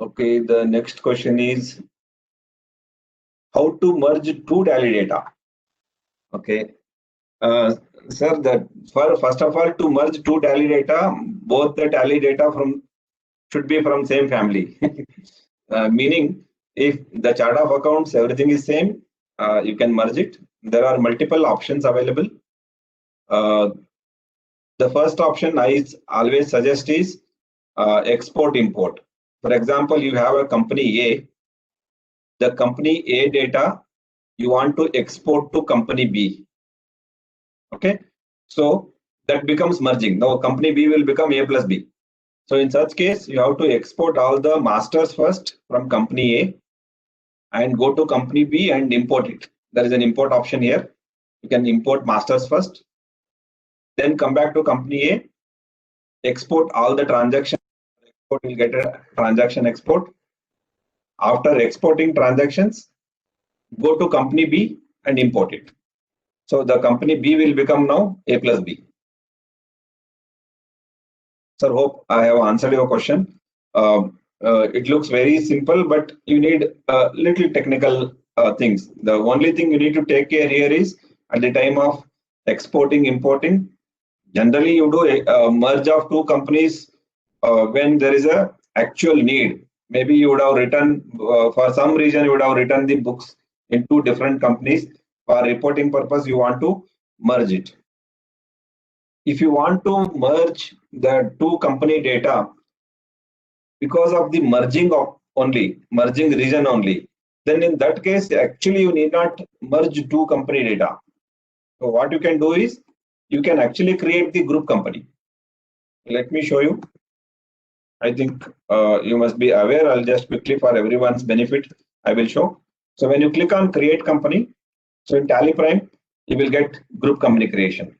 Okay, the next question is how to merge two Tally data. Okay, sir, first of all, to merge two Tally data, both the Tally data should be from same family. Meaning If the chart of accounts, everything is same, you can merge it. There are multiple options available. The first option I always suggest is export import. For example, you have a company A. The company A data you want to export to company B. Okay, so that becomes merging. Now company B will become A plus B. So in such case, you have to export all the masters first from company A and go to company B and import it. There is an import option here. You can import masters first, then come back to company A, export all the transactions. Export will get a transaction export. After exporting transactions, go to company B and import it. So the company B will become now A plus B. Sir, hope I have answered your question. It looks very simple, but you need little technical things. The only thing you need to take care here is at the time of exporting, importing, generally you do a merge of two companies when there is a actual need. Maybe you would have written, for some reason, you would have written the books in two different companies. For reporting purpose, you want to merge it. If you want to merge the two company data because of the merging reason only, then in that case, actually you need not merge two company data. So what you can do is you can actually create the group company. Let me show you. I think you must be aware. I'll just quickly, for everyone's benefit, I will show. So when you click on create company, so in Tally Prime, you will get group company creation.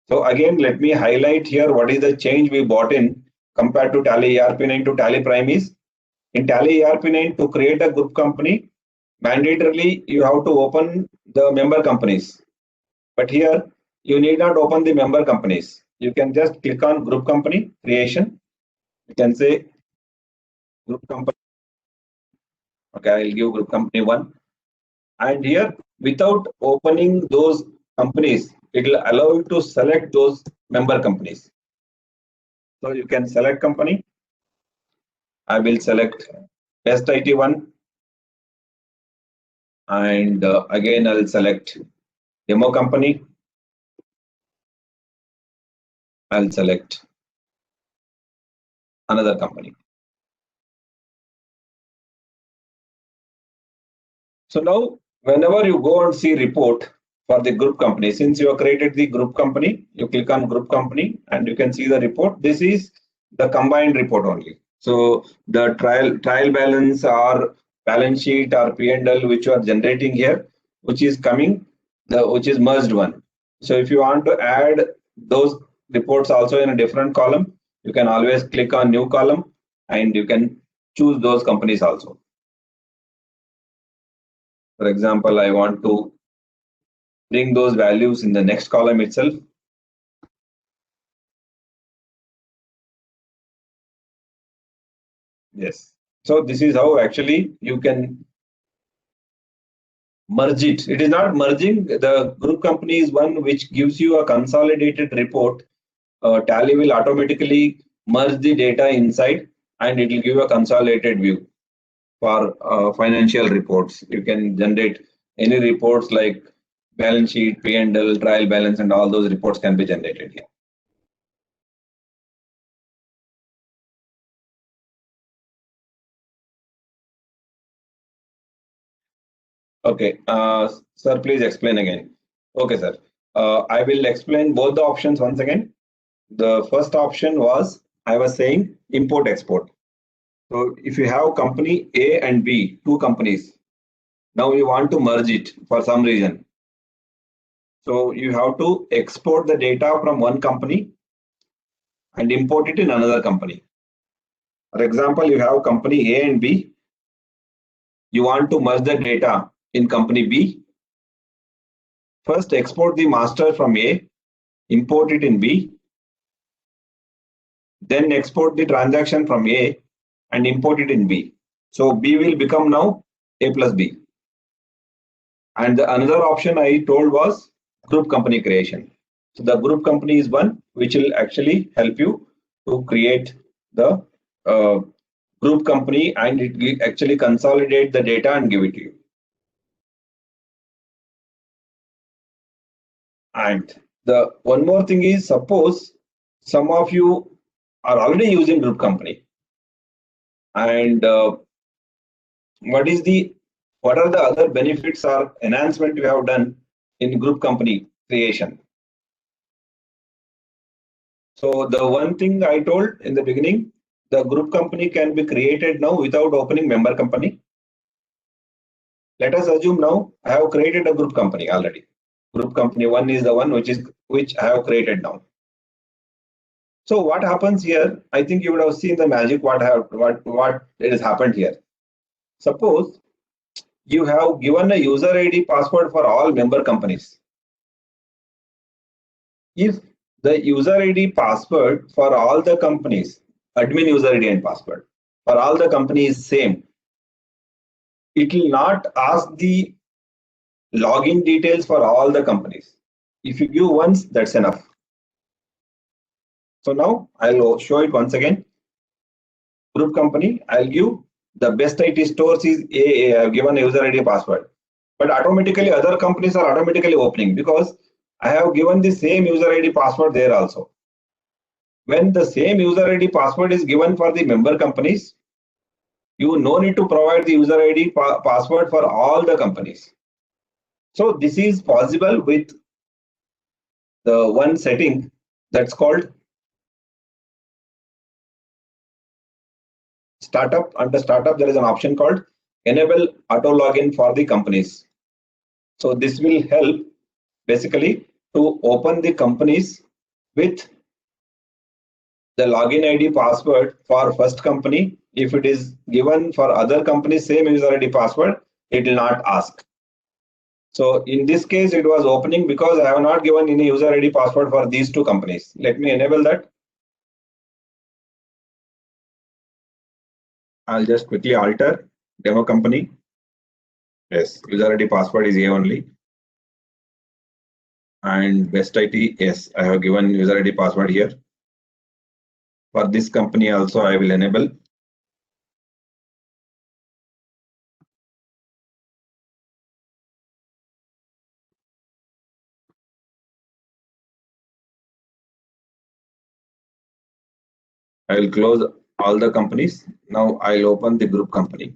So again, let me highlight here what is the change we brought in compared to Tally ERP9 to Tally Prime is. In Tally ERP9, to create a group company, mandatorily you have to open the member companies. But here, you need not open the member companies. You can just click on group company creation. You can say group company. Okay, I'll give group company 1. And here, without opening those companies, it will allow you to select those member companies. So you can select company. I will select Best IT 1. And again, I'll select demo company. I'll select another company. So now, whenever you go and see report for the group company, since you have created the group company, you click on group company and you can see the report. This is the combined report only. So the trial balance or balance sheet or P&L which you are generating here, which is coming, which is merged one. So if you want to add those reports also in a different column, you can always click on new column and you can choose those companies also. For example, I want to bring those values in the next column itself. Yes. So this is how actually you can merge it. It is not merging. The group company is one which gives you a consolidated report. Tally will automatically merge the data inside and it will give you a consolidated view for financial reports. You can generate any reports like balance sheet, P&L, trial balance, and all those reports can be generated here. Okay, sir, please explain again. Okay, sir. I will explain both the options once again. The first option was, I was saying import export. So if you have company A and B, two companies, now you want to merge it for some reason. So you have to export the data from one company and import it in another company. For example, you have company A and B. You want to merge the data in company B. First, export the master from A, import it in B. Then export the transaction from A and import it in B. So B will become now A plus B. And the another option I told was group company creation. So the group company is one which will actually help you to create the group company, and it will actually consolidate the data and give it to you. And the one more thing is, suppose some of you are already using group company, and what are the other benefits or enhancement we have done in group company creation? So the one thing I told in the beginning, the group company can be created now without opening member company. Let us assume now I have created a group company already. Group company 1 is the one which I have created now. So what happens here? I think you would have seen the magic. What has happened here? Suppose you have given a user ID password for all member companies. If the user ID password for all the companies, admin user ID and password for all the companies is same, it will not ask the login details for all the companies. If you give once, that's enough. So now I'll show it once again. Group company, I'll give the best IT stores is AA. I've given a user ID password, but automatically other companies are automatically opening because I have given the same user ID password there also. When the same user ID password is given for the member companies, you no need to provide the user ID password for all the companies. So this is possible with the one setting that's called startup. Under startup, there is an option called enable auto login for the companies. So this will help basically to open the companies with the login ID password for first company. If it is given for other companies, same user ID password, it will not ask. So in this case, it was opening because I have not given any user ID password for these two companies. Let me enable that. I'll just quickly alter demo company. Yes, user ID password is A only. And best IT, yes, I have given user ID password here. For this company also, I will enable. I will close all the companies. Now I'll open the group company.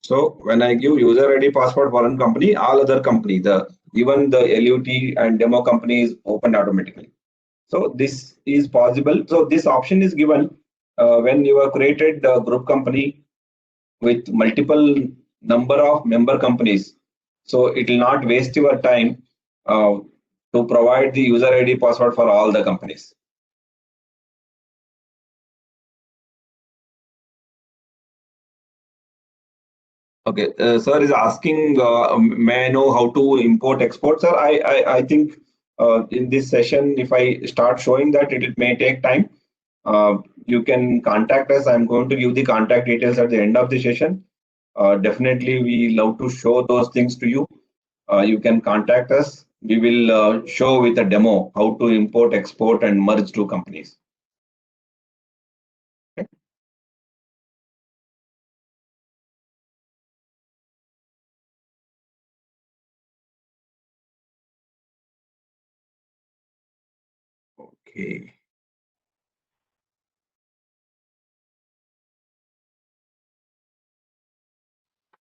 So when I give user ID password for one company, all other company, even the LUT and demo company is opened automatically. So this is possible. So this option is given when you have created a group company with multiple number of member companies. So it will not waste your time to provide the user ID password for all the companies. Okay, sir is asking, may I know how to import export, sir? I think in this session, if I start showing that, it may take time. You can contact us. I'm going to give the contact details at the end of the session. Definitely, we love to show those things to you. You can contact us. We will show with a demo how to import, export, and merge two companies. Okay. Okay.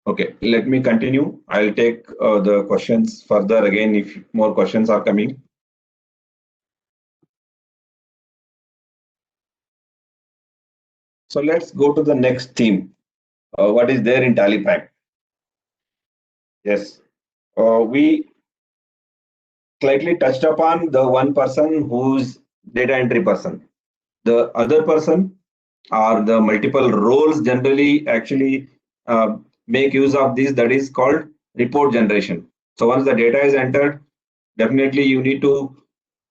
Okay, let me continue. I'll take the questions further again if more questions are coming. So let's go to the next theme. What is there in TallyPack? Yes, we slightly touched upon the one person who's data entry person. The other person or the multiple roles generally actually make use of this, that is called report generation. So once the data is entered, definitely you need to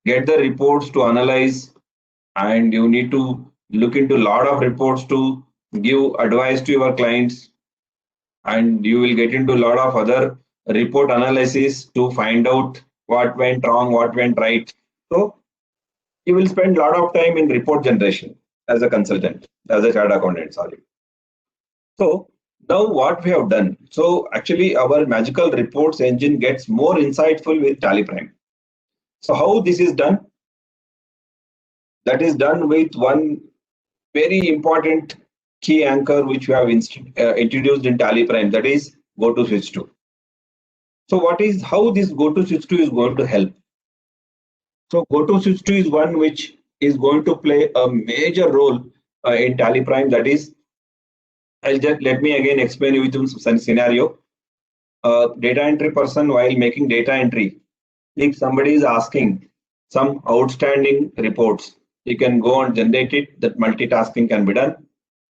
get the reports to analyze, and you need to look into a lot of reports to give advice to your clients, and you will get into a lot of other report analysis to find out what went wrong, what went right. So you will spend a lot of time in report generation as a consultant, as a chartered accountant, sorry. So now what we have done, so actually our magical reports engine gets more insightful with TallyPrime. So how this is done? That is done with one very important key anchor which we have introduced in TallyPrime, that is go to switch to. So how this go to switch to is going to help? So go to switch to is one which is going to play a major role in TallyPrime. That is, let me again explain you with some scenario. Data entry person, while making data entry, if somebody is asking some outstanding reports, you can go and generate it. That multitasking can be done.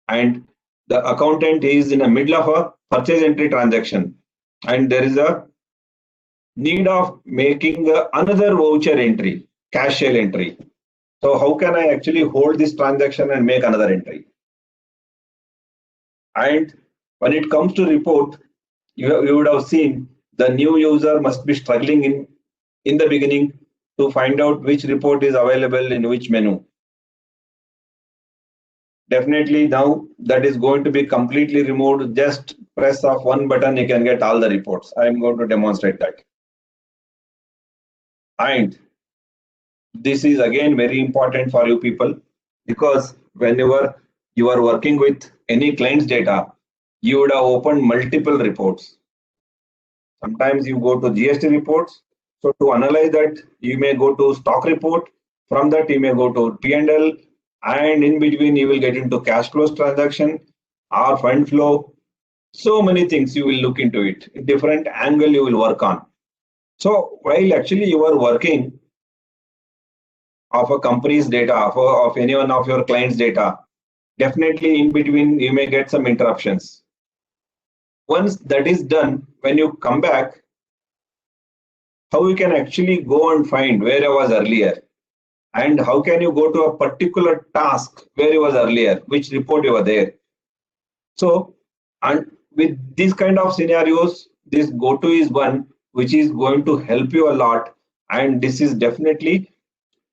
And the accountant is in the middle of a purchase entry transaction, and there is a need of making another voucher entry, cash sale entry. So how can I actually hold this transaction and make another entry? And when it comes to report, you would have seen the new user must be struggling in the beginning to find out which report is available in which menu. Definitely now that is going to be completely removed. Just press of one button, you can get all the reports. I am going to demonstrate that. And this is again very important for you people, because whenever you are working with any client's data, you would have opened multiple reports. Sometimes you go to GST reports. So to analyze that, you may go to stock report. From that, you may go to P&L, and in between, you will get into cash flows transaction or fund flow. So many things you will look into it. Different angle you will work on. So while actually you are working of a company's data, of any one of your clients' data, definitely in between you may get some interruptions. Once that is done, when you come back, how you can actually go and find where I was earlier, and how can you go to a particular task where you was earlier, which report you were there. So, and with these kind of scenarios, this go-to is one which is going to help you a lot, and this is definitely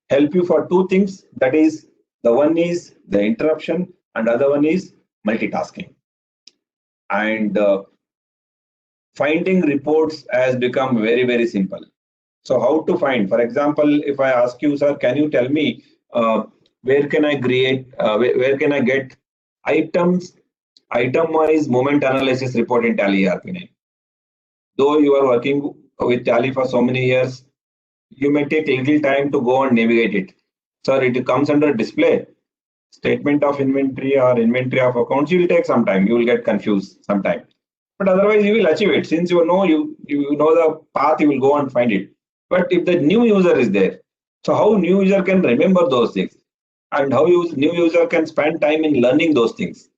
help you for two things. That is, the one is the interruption, and other one is multitasking. And finding reports has become very simple. So how to find? For example, if I ask you, sir, can you tell me where can I create, where can I get item-wise moment analysis report in Tally ERP9? Though you are working with Tally for so many years, you may take little time to go and navigate it. Sir, it comes under display, statement of inventory or inventory of accounts. You will take some time. You will get confused sometime. But otherwise, you will achieve it. Since you know the path, you will go and find it. But if the new user is there, so how new user can remember those things, and how new user can spend time in learning those things.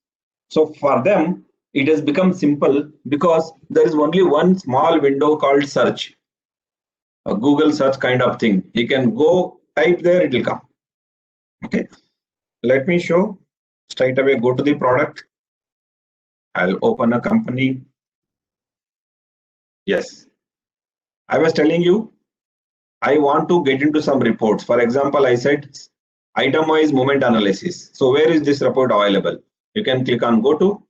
So for them, it has become simple because there is only one small window called search, a Google search kind of thing. You can go type there, it will come. Okay, let me show straight away. Go to the product. I'll open a company. Yes, I was telling you, I want to get into some reports. For example, I said item-wise moment analysis. So where is this report available? You can click on go to.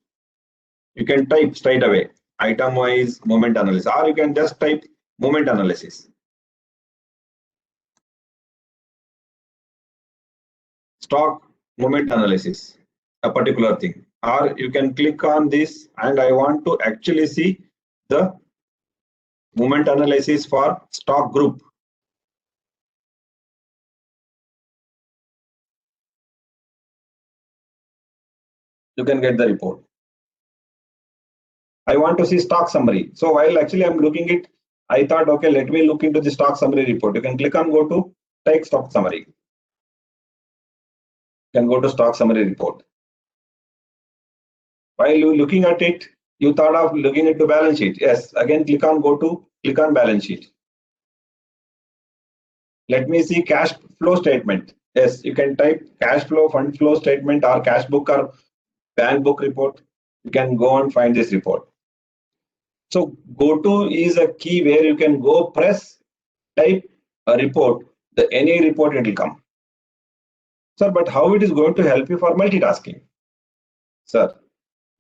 You can type straight away item-wise moment analysis, or you can just type moment analysis. Stock moment analysis, a particular thing. Or you can click on this, and I want to actually see the moment analysis for stock group. You can get the report. I want to see stock summary. So while actually I'm looking it, I thought, okay, let me look into the stock summary report. You can click on go to take stock summary. You can go to stock summary report. While you looking at it, you thought of looking into balance sheet. Yes, again click on go to, click on balance sheet. Let me see cash flow statement. Yes, you can type cash flow, fund flow statement, or cash book or bank book report. You can go and find this report. So go to is a key where you can go press, type a report, any report it will come. Sir, but how it is going to help you for multitasking? Sir,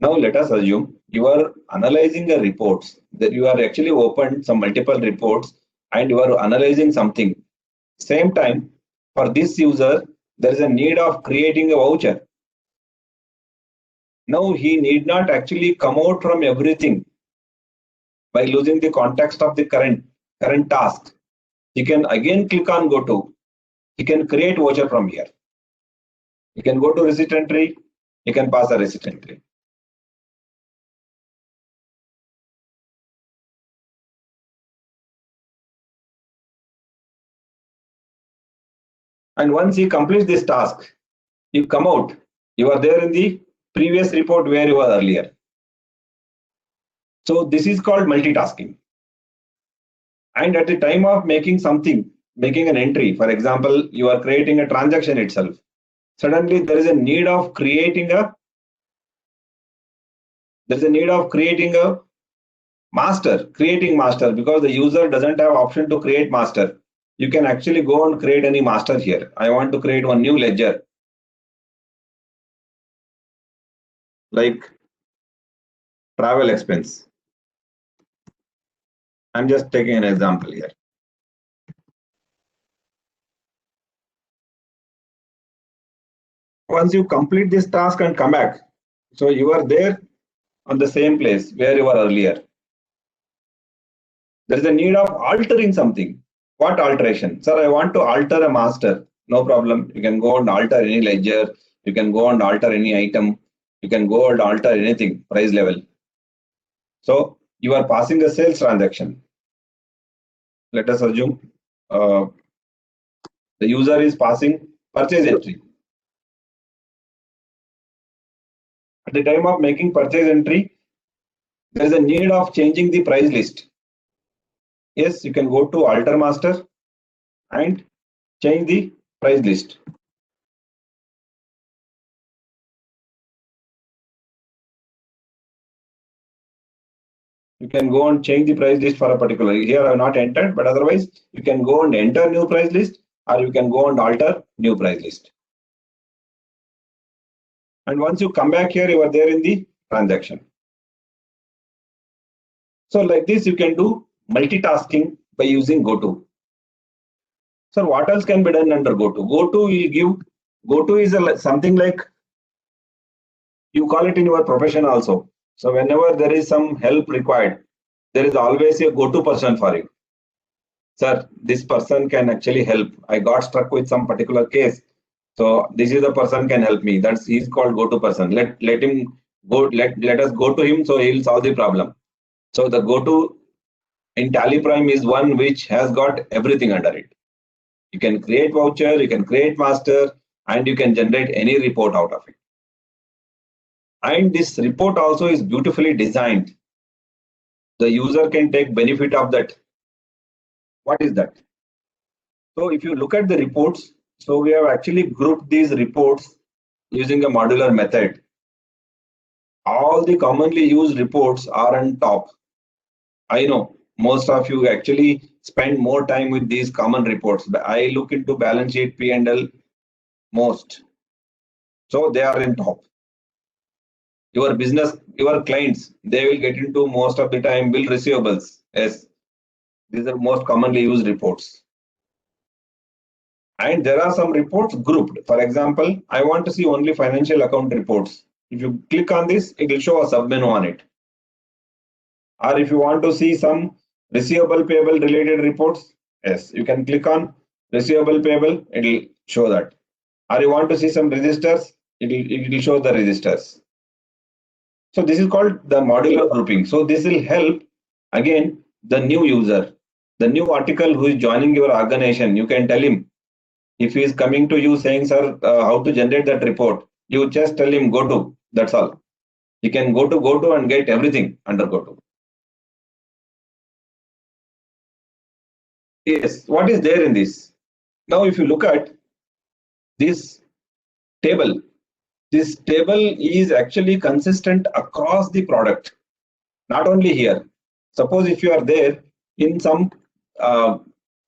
Now let us assume you are analyzing the reports, that you are actually opened some multiple reports and you are analyzing something. Same time, for this user, there is a need of creating a voucher. Now he need not actually come out from everything by losing the context of the current task. He can again click on go to. He can create voucher from here. He can go to receipt entry. He can pass a receipt entry. And once he completes this task, you come out. You are there in the previous report where you were earlier. So this is called multitasking. And at the time of making something, making an entry, for example, you are creating a transaction itself. Suddenly there is a need of creating a master, creating master, because the user doesn't have option to create master. You can actually go and create any master here. I want to create one new ledger, like travel expense. I'm just taking an example here. Once you complete this task and come back, so you are there on the same place where you were earlier. There is a need of altering something. What alteration? Sir, I want to alter a master. No problem. You can go and alter any ledger. You can go and alter any item. You can go and alter anything, price level. So you are passing a sales transaction. Let us assume the user is passing purchase entry. At the time of making purchase entry, there is a need of changing the price list. Yes, you can go to alter master and change the price list. You can go and change the price list for a particular. Here I have not entered, but otherwise you can go and enter new price list, or you can go and alter new price list. And once you come back here, you are there in the transaction. So like this, you can do multitasking by using GoTo. So what else can be done under GoTo? GoTo will give. GoTo is something like, you call it in your profession also. So whenever there is some help required, there is always a go-to person for you. Sir, this person can actually help. I got stuck with some particular case. So this is the person can help me. He's called go-to person. Let him go. Let us go to him, so he'll solve the problem. So the go-to in Tally Prime is one which has got everything under it. You can create voucher, you can create master, and you can generate any report out of it. And this report also is beautifully designed. The user can take benefit of that. What is that? So if you look at the reports, so we have actually grouped these reports using a modular method. All the commonly used reports are on top. I know most of you actually spend more time with these common reports. I look into balance sheet, P&L most. So they are in top. Your business, your clients, they will get into most of the time bill receivables. Yes, these are most commonly used reports. And there are some reports grouped. For example, I want to see only financial account reports. If you click on this, it will show a submenu on it. Or if you want to see some receivable payable related reports, yes, you can click on receivable payable, it will show that. Or you want to see some registers, it will show the registers. So this is called the modular grouping. So this will help, again, the new user, the new article who is joining your organization. You can tell him, if he is coming to you saying, sir, how to generate that report, you just tell him go to, that's all. He can go to and get everything under go to. Yes, what is there in this? Now, if you look at this table is actually consistent across the product, not only here. Suppose if you are there in some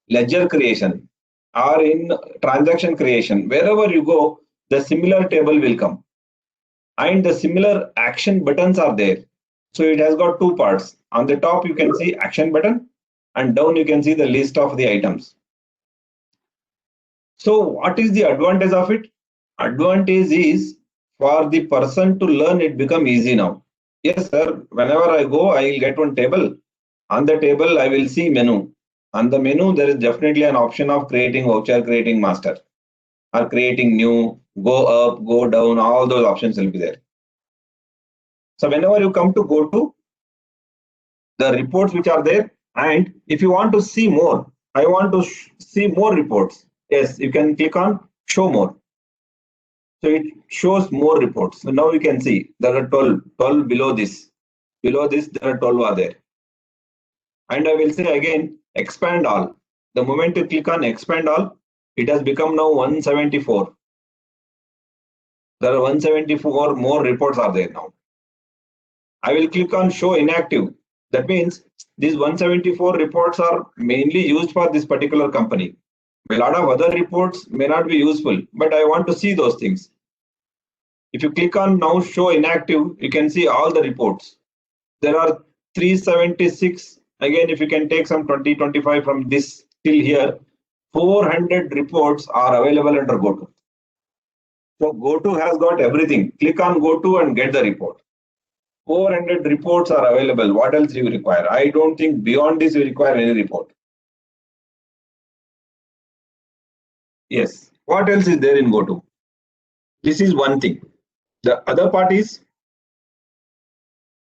ledger creation or in transaction creation, wherever you go, the similar table will come. and the similar action buttons are there. So it has got two parts. On the top you can see action button, and down you can see the list of the items. So what is the advantage of it? Advantage is for the person to learn, it become easy now. Yes sir, whenever I go I will get one table. On the table I will see menu. On the menu there is definitely an option of creating voucher, creating master, or creating new, go up, go down, all those options will be there. So whenever you come to go to the reports which are there, and if you want to see more, I want to see more reports. Yes, you can click on show more. So it shows more reports. So now you can see there are 12 below this. Below this, there are 12 are there. And I will say again, expand all. The moment you click on expand all, it has become now 174. There are 174 more reports are there now. I will click on show inactive. That means these 174 reports are mainly used for this particular company. A lot of other reports may not be useful, but I want to see those things. If you click on now show inactive, you can see all the reports. There are 376. Again, if you can take some 20-25 from this till here, 400 reports are available under GoTo. So GoTo has got everything. Click on GoTo and get the report. 400 reports are available. What else you require? I don't think beyond this you require any report. Yes. What else is there in GoTo? This is one thing. The other part is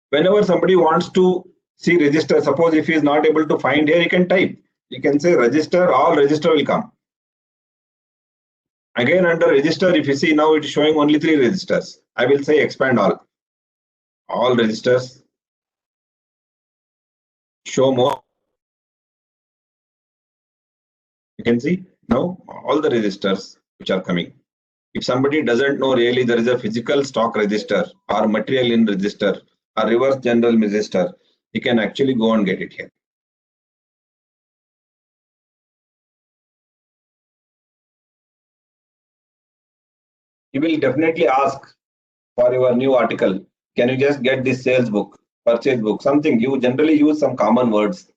whenever somebody wants to see register, suppose if he is not able to find here, he can type. You can say register, all register will come. Again under register, if you see now it is showing only 3 registers. I will say expand all. All registers. Show more. You can see now all the registers which are coming. If somebody doesn't know really there is a physical stock register or material in register or reverse general register, he can actually go and get it here. You will definitely ask for your new article, can you just get this sales book, purchase book, something. You generally use some common words.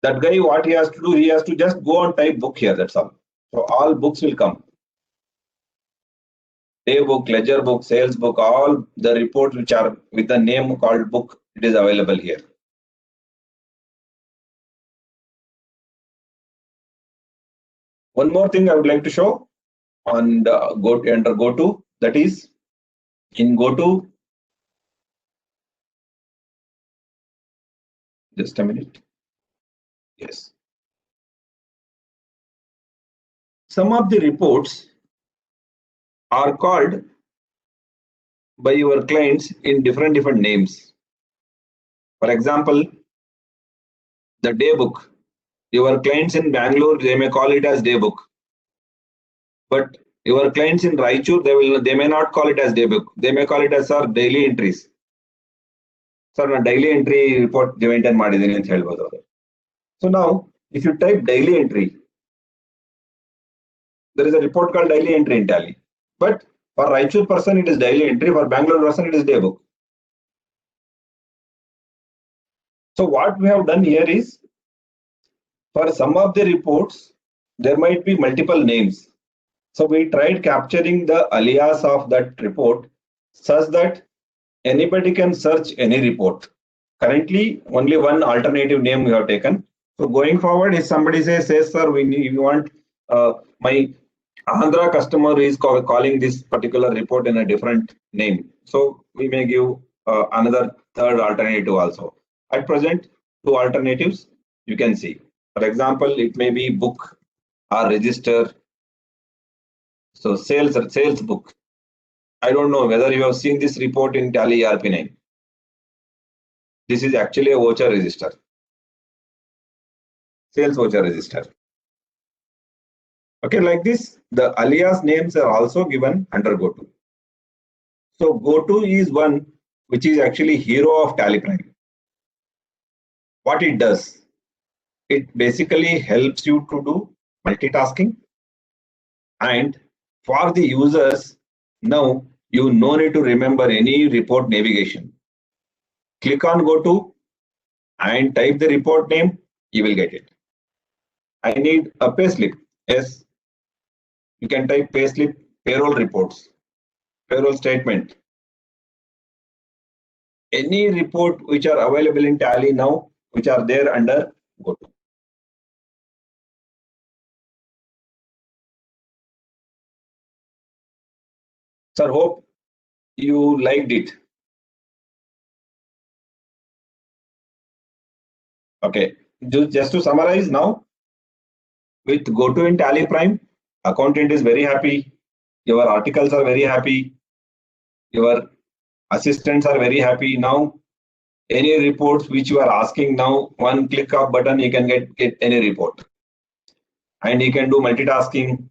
That guy, what he has to do, he has to just go and type book here, that's all. So all books will come. Day book, ledger book, sales book, all the reports which are with the name called book, it is available here. One more thing I would like to show on the under GoTo, that is in GoTo. Just a minute. Yes. Some of the reports are called by your clients in different names. For example, the day book. Your clients in Bangalore, they may call it as day book. But your clients in Raichur, they may not call it as day book. They may call it as our daily entries. Sir, daily entry report maintain ಮಾಡಿದ್ದೀನಿ ಅಂತ ಹೇಳ್ಬೋದು. So now, if you type daily entry, there is a report called daily entry in Tally. But for Raichur person, it is daily entry. For Bangalore person, it is day book. So what we have done here is, for some of the reports, there might be multiple names. So we tried capturing the alias of that report such that anybody can search any report. Currently, only one alternative name we have taken. So going forward, if somebody says sir, we want my Andhra customer is calling this particular report in a different name. So we may give another third alternative also. At present, 2 alternatives you can see. For example, it may be book or register. So sales book. I don't know whether you have seen this report in Tally ERP9. This is actually a voucher register. Sales voucher register. Okay, like this, the alias names are also given under GoTo. So GoTo is one which is actually hero of Tally Prime. What it does, it basically helps you to do multitasking, and for the users, now You no need to remember any report navigation. Click on go to and type the report name, you will get it. I need a payslip. Yes, you can type payslip, payroll reports, payroll statement. Any report which are available in Tally now, which are there under go to. Sir, hope you liked it. Okay, just to summarize now, with GoTo in Tally Prime, accountant is very happy, your articles are very happy, your assistants are very happy. Now, any reports which you are asking now, one click of button, you can get any report. And you can do multitasking.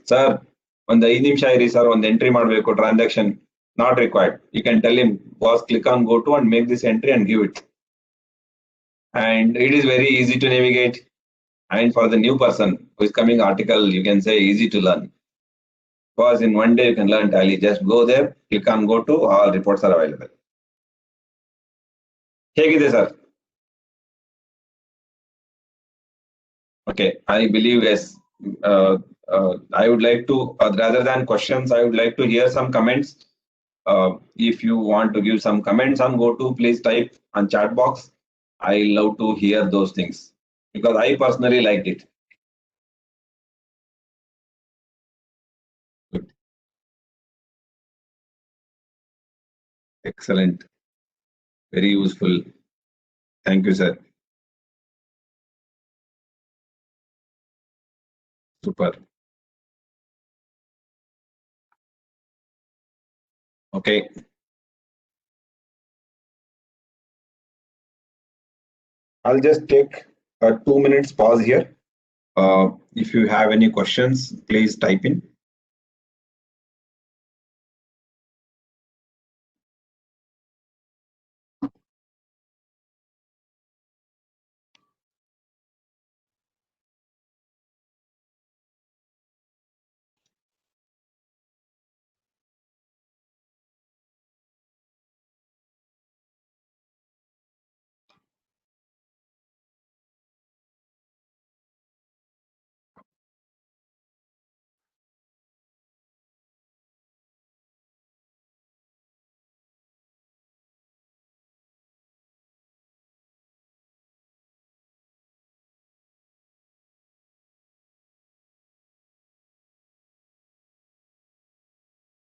Sir, on the Shire, sir, on the entry ಮಾಡಬೇಕು transaction, not required. You can tell him, boss, click on go to and make this entry and give it. And it is very easy to navigate. And for the new person who is coming article, you can say easy to learn. Because in one day you can learn Tally. Just go there, click on go to, all reports are available. ಹೇಗಿದೆ sir? Okay, I believe yes. I would like to, rather than questions, I would like to hear some comments. If you want to give some comments on GoTo, please type on chat box. I love to hear those things because I personally liked it. Good. Excellent. Very useful. Thank you, sir. Super. Okay. I'll just take a 2 minutes pause here. If you have any questions, please type in.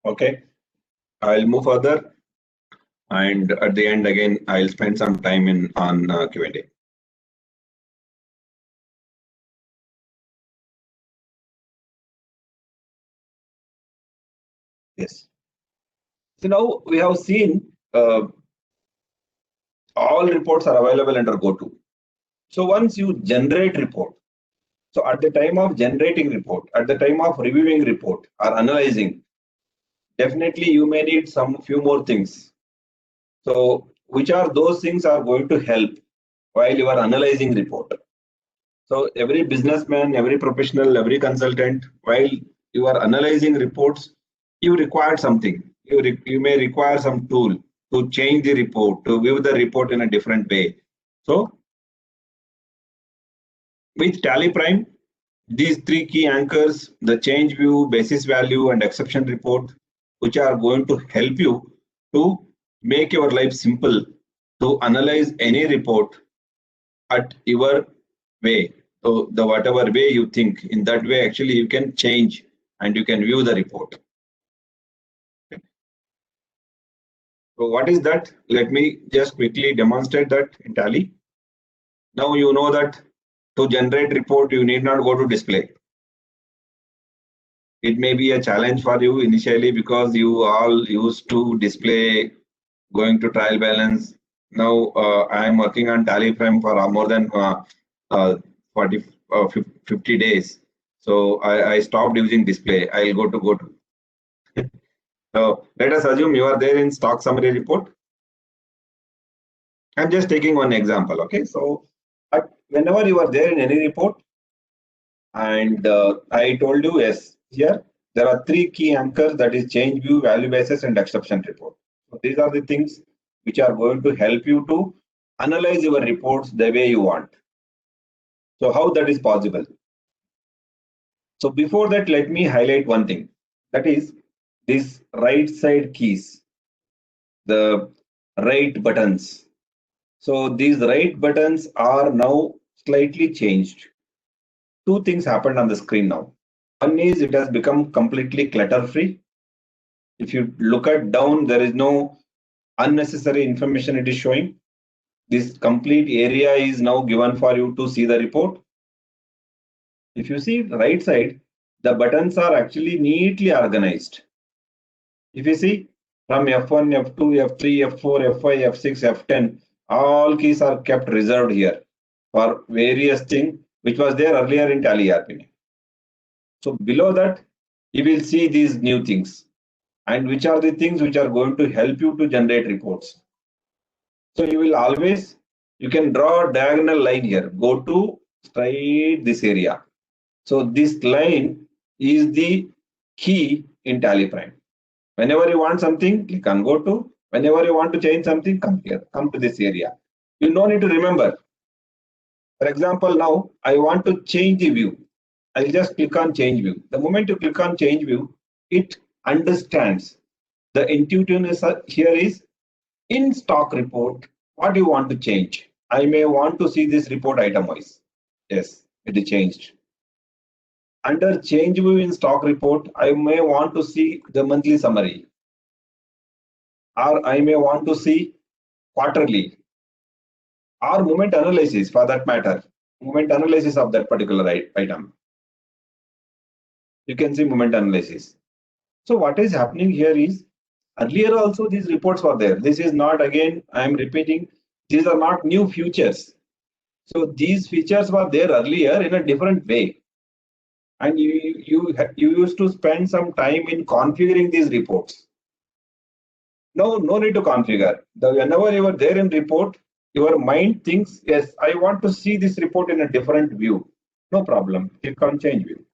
Okay, I'll move further, and at the end again, I'll spend some time on Q&A. Yes. So now we have seen all reports are available under GoTo. So once you generate report, so at the time of generating report, at the time of reviewing report or analyzing, definitely you may need some few more things. So which are those things are going to help while you are analyzing report? So every businessman, every professional, every consultant, while you are analyzing reports, you require something. You may require some tool to change the report, to view the report in a different way. So with Tally Prime, these three key anchors, the change view, basis value, and exception report, which are going to help you to make your life simple to analyze any report at your way. So the whatever way you think, in that way actually you can change and you can view the report. So what is that? Let me just quickly demonstrate that in Tally. Now you know that to generate report, you need not go to display. It may be a challenge for you initially because you all used to display going to trial balance. Now I am working on Tally Prime for more than 50 days. So I stopped using display. I'll go to. So let us assume you are there in stock summary report. I'm just taking one example. Okay, so whenever you are there in any report, and I told you yes, here there are three key anchors, that is change view, value basis, and exception report. So these are the things which are going to help you to analyze your reports the way you want. So how that is possible? So before that, let me highlight one thing, that is these right side keys, the right buttons. So these right buttons are now slightly changed. Two things happened on the screen now. One is it has become completely clutter free. If you look at down, there is no unnecessary information it is showing. This complete area is now given for you to see the report. If you see the right side, the buttons are actually neatly organized. If you see from F1, F2, F3, F4, F5, F6, F10, all keys are kept reserved here for various things which was there earlier in Tally ERP. So below that, you will see these new things, and which are the things which are going to help you to generate reports. So you will always, you can draw a diagonal line here, go to straight this area. So this line is the key in Tally Prime. Whenever you want something, click on go to. Whenever you want to change something, come here, come to this area. You don't need to remember. For example, now I want to change the view. I'll just click on change view. The moment you click on change view, it understands. The intuitiveness here is in stock report, what you want to change. I may want to see this report item wise. Yes, it is changed. Under change view in stock report, I may want to see the monthly summary, or I may want to see quarterly, or moment analysis for that matter, moment analysis of that particular item. You can see moment analysis. So what is happening here is, earlier also these reports were there. This is not, again, I am repeating, these are not new features. So these features were there earlier in a different way. And you used to spend some time in configuring these reports. No need to configure. Whenever you are there in report, your mind thinks, yes, I want to see this report in a different view. No problem. Click on change view.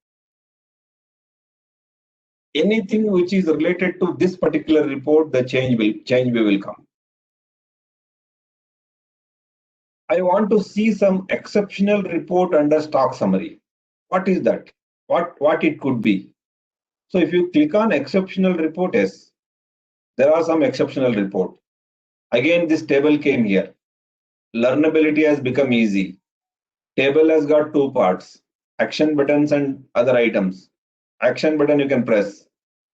Anything which is related to this particular report, the change view will come. I want to see some exceptional report under stock summary. What is that? What it could be? So if you click on exceptional report, yes, there are some exceptional report. Again, this table came here. Learnability has become easy. Table has got two parts, action buttons and other items. Action button you can press,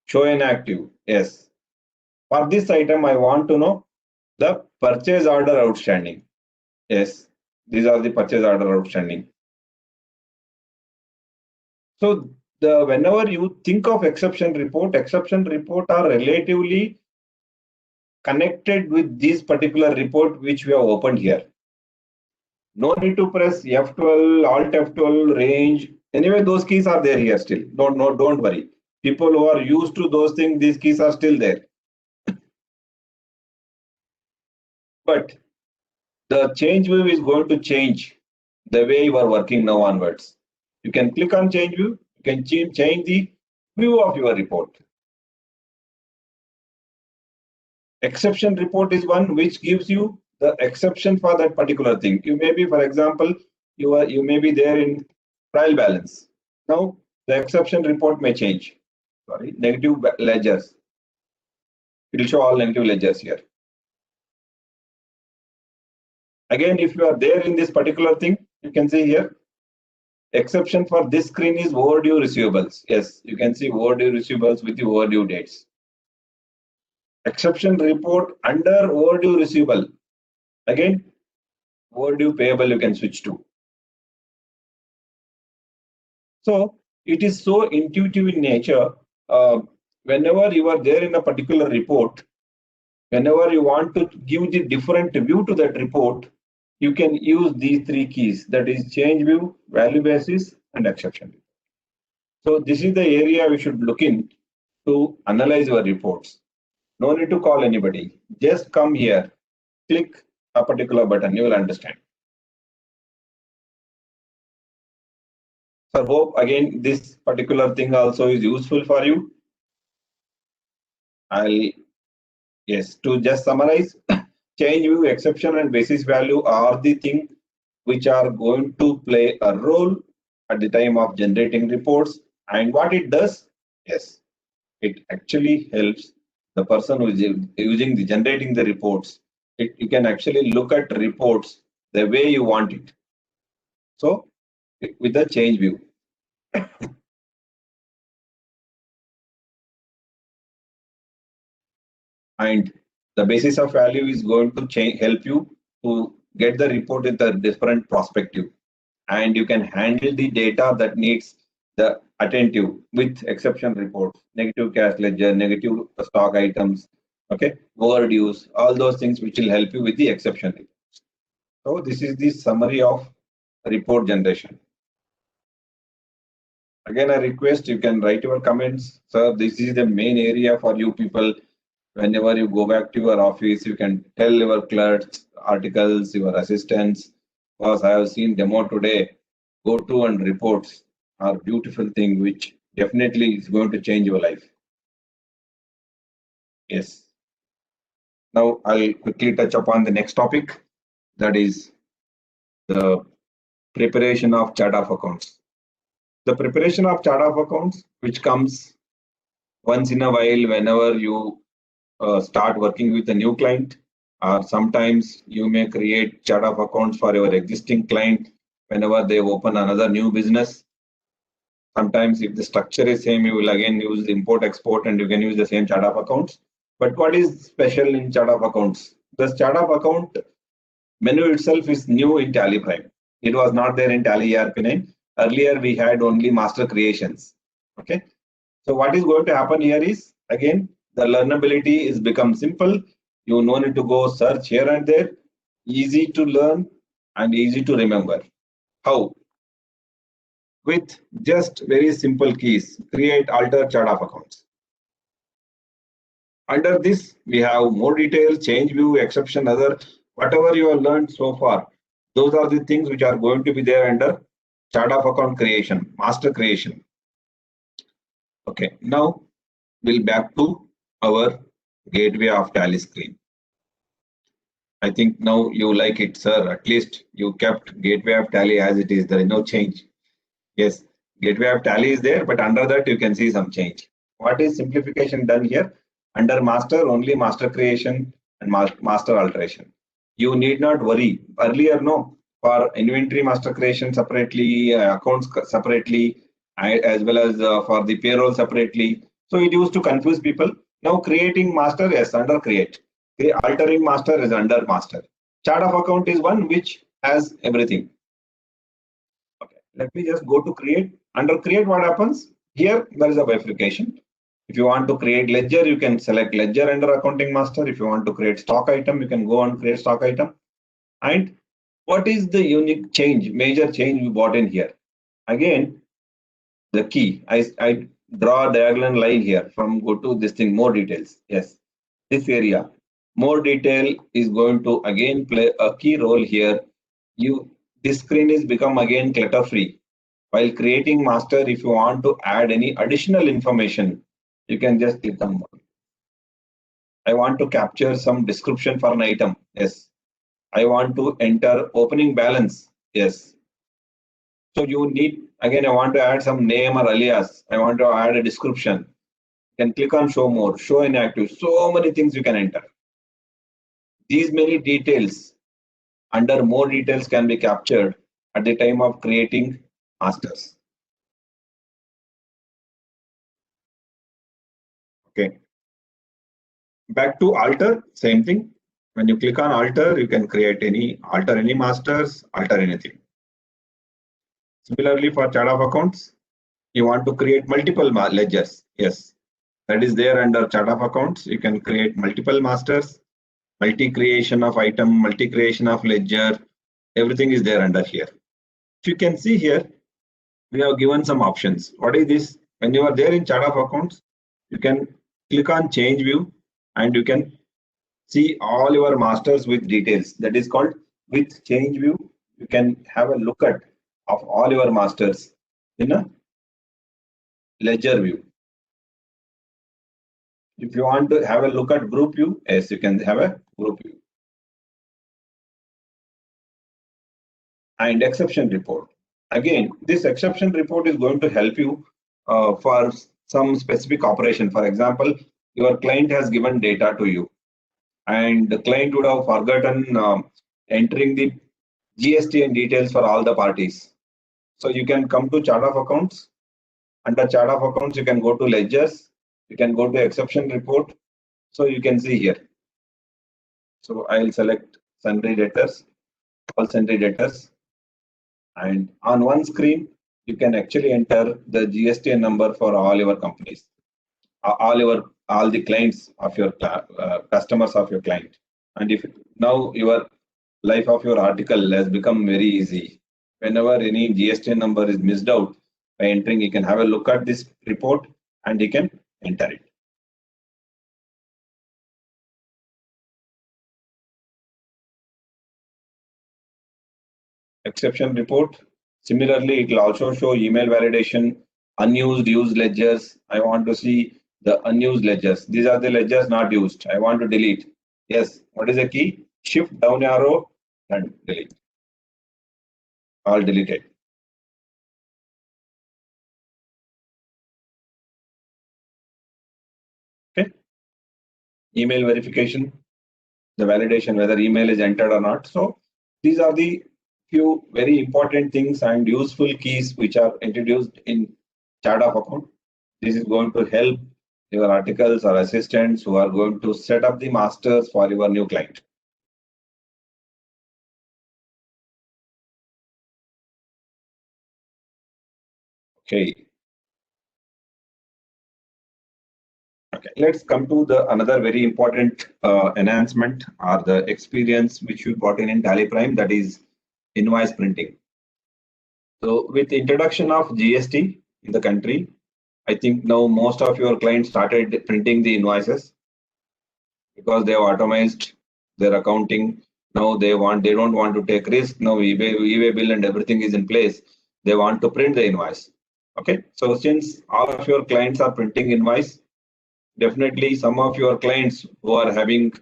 show inactive, yes. For this item, I want to know the purchase order outstanding. Yes, these are the purchase order outstanding. So whenever you think of exception report are relatively connected with this particular report which we have opened here. No need to press F12, Alt F12, range. Anyway, those keys are there here still. Don't worry. People who are used to those things, these keys are still there. But the change view is going to change the way you are working now onwards. You can click on change view. You can change the view of your report. Exception report is one which gives you the exception for that particular thing. You may be, for example, you may be there in trial balance. Now the exception report may change. Sorry, negative ledgers. It will show all negative ledgers here. Again, if you are there in this particular thing, you can see here, exception for this screen is overdue receivables. Yes, you can see overdue receivables with the overdue dates. Exception report under overdue receivable. Again, overdue payable you can switch to. So it is so intuitive in nature. Whenever you are there in a particular report, whenever you want to give the different view to that report, you can use these three keys, that is change view, value basis, and exception. So this is the area we should look in to analyze your reports. No need to call anybody. Just come here, click a particular button, you will understand. So hope again this particular thing also is useful for you. To just summarize, change view, exception and basis value are the thing which are going to play a role at the time of generating reports. And what it does, yes, it actually helps the person who is using the generating the reports. You can actually look at reports the way you want it. So with the change view. And the basis of value is going to help you to get the report with a different perspective, and you can handle the data that needs the attentive with exception reports, negative cash ledger, negative stock items, okay, overdue, all those things which will help you with the exception reports. So this is the summary of report generation. Again, I request you can write your comments. Sir, this is the main area for you people. Whenever you go back to your office, you can tell your clerks, articles, your assistants, because I have seen demo today, go to and reports are beautiful thing which definitely is going to change your life. Yes. Now I'll quickly touch upon the next topic, that is the preparation of chart of accounts. The preparation of chart of accounts, which comes once in a while whenever you start working with a new client, or sometimes you may create chart of accounts for your existing client whenever they open another new business. Sometimes if the structure is same, you will again use import export and you can use the same chart of accounts. But what is special in chart of accounts? The chart of account menu itself is new in Tally Prime. It was not there in Tally ERP9. Earlier we had only master creations. Okay. So what is going to happen here is, again, the learnability is become simple. You no need to go search here and there. Easy to learn and easy to remember. How? With just very simple keys, create, alter chart of accounts. Under this, we have more detail, change view, exception, other, whatever you have learned so far. Those are the things which are going to be there under chart of account creation, master creation. Okay, now we'll back to our gateway of Tally screen. I think now you like it, sir. At least you kept gateway of Tally as it is. There is no change. Yes, gateway of Tally is there, but under that you can see some change. What is simplification done here? Under master, only master creation and master alteration. You need not worry. Earlier, no, for inventory master creation separately, accounts separately, as well as for the payroll separately. So it used to confuse people. Now creating master, yes, under create. Altering master is under master. Chart of account is one which has everything. Okay, let me just go to create. Under create, what happens? Here, there is a bifurcation. If you want to create ledger, you can select ledger under accounting master. If you want to create stock item, you can go and create stock item. And what is the unique change, major change we brought in here? Again, the key, I draw a diagonal line here from go to this thing, more details. Yes, this area, more detail is going to again play a key role here. This screen is become again clutter free. While creating master, if you want to add any additional information, you can just click on more. I want to capture some description for an item. Yes. I want to enter opening balance. Yes. So you need, again, I want to add some name or alias. I want to add a description. You can click on show more, show inactive. So many things you can enter. These many details under more details can be captured at the time of creating masters. Okay. Back to alter, same thing. When you click on alter, you can create alter any masters, alter anything. Similarly, for chart of accounts, you want to create multiple ledgers. Yes, that is there under chart of accounts. You can create multiple masters, multi creation of item, multi creation of ledger. Everything is there under here. If you can see here, we have given some options. What is this? When you are there in chart of accounts, you can click on change view and you can see all your masters with details. That is called with change view. You can have a look at of all your masters. in a ledger view. If you want to have a look at group view, yes, you can have a group view. And exception report. Again, this exception report is going to help you for some specific operation. For example, your client has given data to you, and the client would have forgotten entering the GST and details for all the parties. So you can come to chart of accounts. Under chart of accounts, you can go to ledgers. You can go to exception report. So you can see here. So I'll select sundry debtors, all sundry debtors. And on one screen, you can actually enter the GSTN number for all your companies, all the clients of your customers of your client. And if now your life of your article has become very easy. Whenever any GSTN number is missed out by entering, you can have a look at this report and you can enter it. Exception report. Similarly, it will also show email validation, unused, used ledgers. I want to see the unused ledgers. These are the ledgers not used. I want to delete. Yes. What is the key? Shift down arrow and delete. All deleted. Okay. Email verification. The validation whether email is entered or not. So these are the few very important things and useful keys which are introduced in chart of account. This is going to help your articles or assistants who are going to set up the masters for your new client. Okay. Okay, let's come to the another very important enhancement or the experience which we got in Tally Prime, that is invoice printing. So with the introduction of GST in the country, I think now most of your clients started printing the invoices because they have automated their accounting. Now they don't want to take risk. Now eBay bill and everything is in place. They want to print the invoice. Okay, so since all of your clients are printing invoice, definitely some of your clients who are having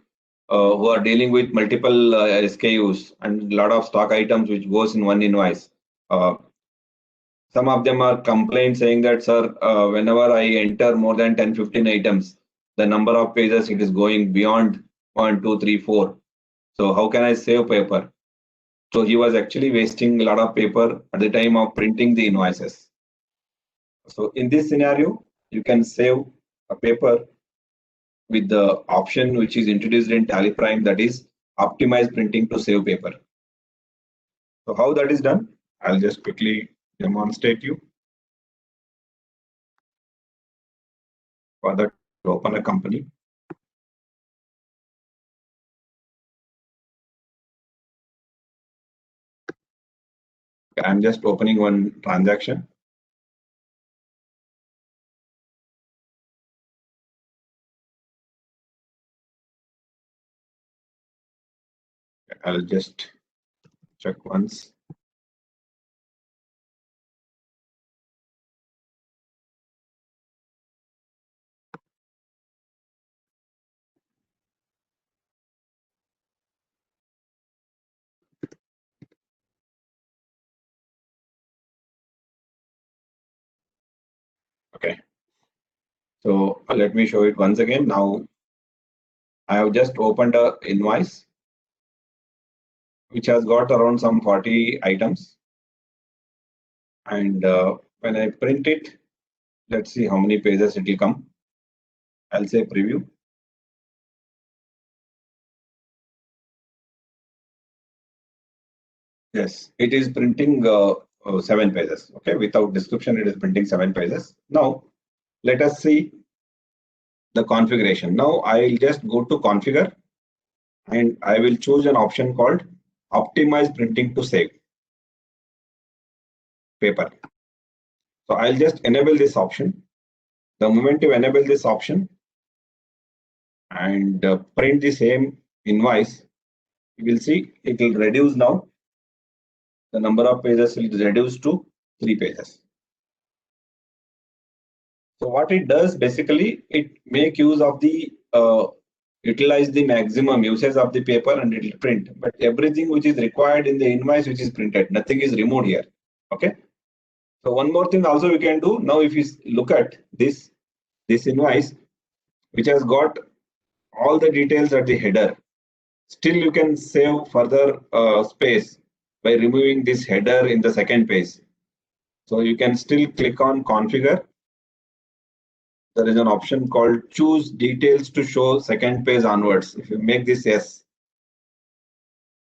who are dealing with multiple SKUs and a lot of stock items which goes in one invoice. Some of them are complaints saying that, sir, whenever I enter more than 10-15 items, the number of pages it is going beyond 1, 2, 3, 4. So how can I save paper? So he was actually wasting a lot of paper at the time of printing the invoices. So in this scenario, you can save a paper with the option which is introduced in Tally Prime, that is optimize printing to save paper. So how that is done, I'll just quickly demonstrate you. For that, to open a company. I'm just opening one transaction. I'll just check once. Okay. So let me show it once again. Now I have just opened a invoice which has got around some 40 items. And when I print it, let's see how many pages it will come. I'll say preview. Yes, it is printing 7 pages. Okay, without description, it is printing 7 pages. Now, let us see the configuration. Now, I'll just go to configure and I will choose an option called optimize printing to save paper. So I'll just enable this option. The moment you enable this option and print the same invoice, you will see it will reduce now. The number of pages will reduce to 3 pages. So what it does basically, it make use of the utilize the maximum usage of the paper and it will print. But everything which is required in the invoice which is printed, nothing is removed here. Okay. So one more thing also we can do now. If you look at this invoice, which has got all the details at the header, still you can save further space by removing this header in the second page. So you can still click on configure. There is an option called choose details to show second page onwards. If you make this yes,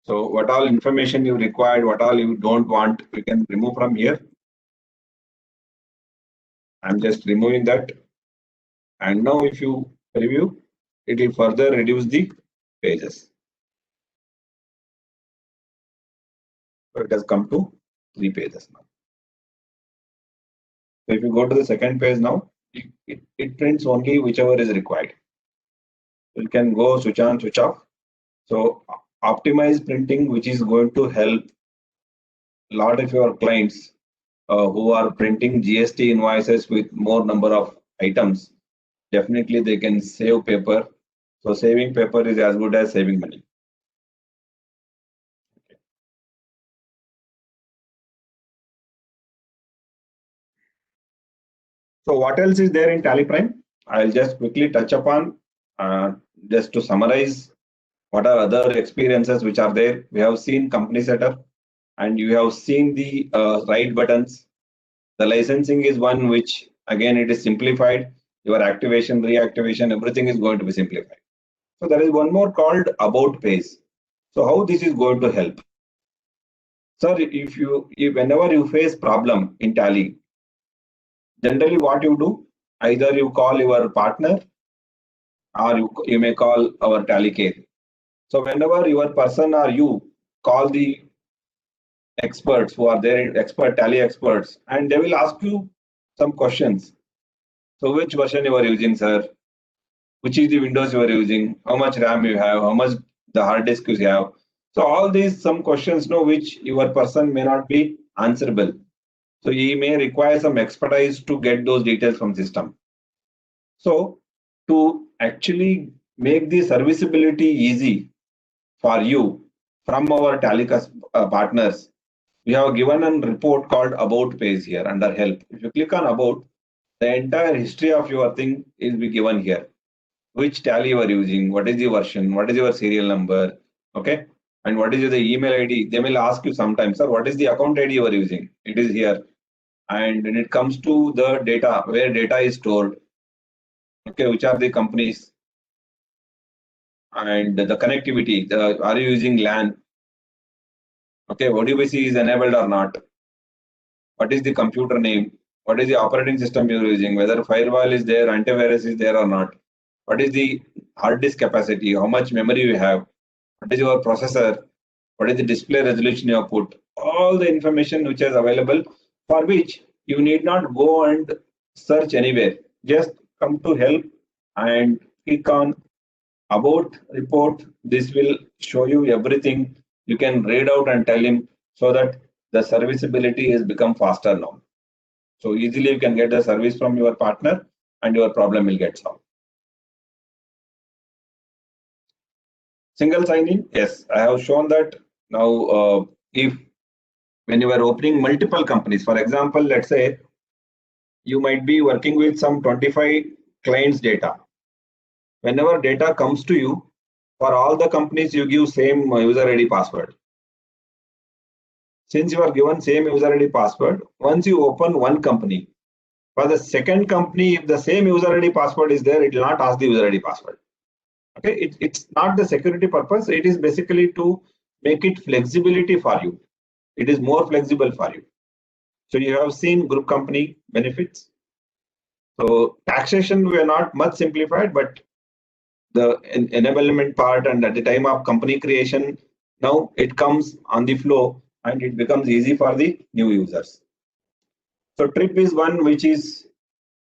so what all information you required, what all you don't want, you can remove from here. I'm just removing that. And now if you review, it will further reduce the pages. So it has come to 3 pages now. So if you go to the second page now, it prints only whichever is required. You can go switch on, switch off. So optimize printing, which is going to help a lot of your clients who are printing GST invoices with more number of items. Definitely they can save paper. So saving paper is as good as saving money. So what else is there in Tally Prime? I'll just quickly touch upon just to summarize what are other experiences which are there. We have seen company setup and you have seen the right buttons. The licensing is one which again it is simplified. Your activation, reactivation, everything is going to be simplified. So there is one more called about page. So how this is going to help? Sir, if whenever you face problem in Tally, generally what you do, either you call your partner or you may call our Tally care. So whenever your person or you call the experts who are there, expert Tally experts, and they will ask you some questions. So which version you are using, sir? Which is the Windows you are using? How much RAM you have? How much the hard disk you have? So all these some questions, which your person may not be answerable. So he may require some expertise to get those details from system. So to actually make the serviceability easy for you from our Tally partners, we have given a report called about page here under help. If you click on about, the entire history of your thing is be given here. Which Tally you are using, what is the version, what is your serial number, okay, and what is the email ID. They will ask you sometimes, sir, what is the account ID you are using? It is here. And when it comes to the data, where data is stored, okay, which are the companies, and the connectivity, are you using LAN, okay, ODBC is enabled or not, what is the computer name, what is the operating system you are using, whether firewall is there, antivirus is there or not, what is the hard disk capacity, how much memory you have, what is your processor, what is the display resolution you have put, all the information which is available, for which you need not go and search anywhere. Just come to help and click on about report. This will show you everything. You can read out and tell him, so that the serviceability has become faster now. So easily you can get the service from your partner and your problem will get solved. Single sign-in, yes, I have shown that. Now, if when you are opening multiple companies, for example, let's say you might be working with some 25 clients data. Whenever data comes to you, for all the companies, you give same user ID password. Since you are given same user ID password, once you open one company, for the second company, if the same user ID password is there, it will not ask the user ID password. Okay, it's not the security purpose. It is basically to make it flexibility for you. It is more flexible for you. So you have seen group company benefits. So taxation we are not much simplified, but the enablement part and at the time of company creation, now it comes on the flow and it becomes easy for the new users. So trip is one which is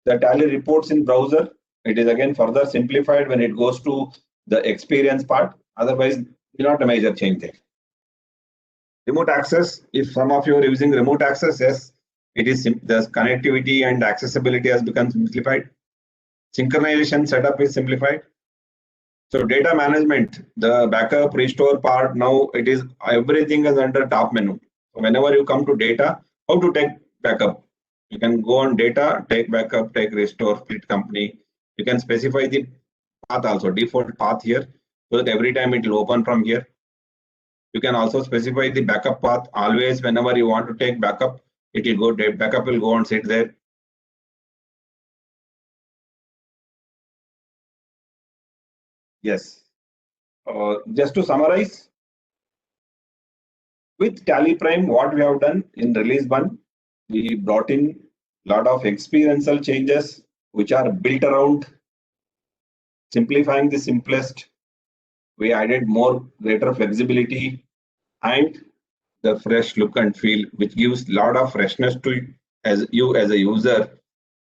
the Tally reports in browser. It is again further simplified when it goes to the experience part. Otherwise, not a major change there. Remote access, if some of you are using remote access, yes, the connectivity and accessibility has become simplified. Synchronization setup is simplified. So data management, the backup, restore part, now it is everything is under top menu. So whenever you come to data, how to take backup? You can go on data, take backup, take restore, split company. You can specify the path also, default path here, so that every time it will open from here. You can also specify the backup path. Always whenever you want to take backup, it will go, backup will go and sit there. Yes. Just to summarize, with Tally Prime, what we have done in release 1, we brought in a lot of experiential changes which are built around simplifying the simplest. We added more greater flexibility and the fresh look and feel, which gives a lot of freshness to you as a user,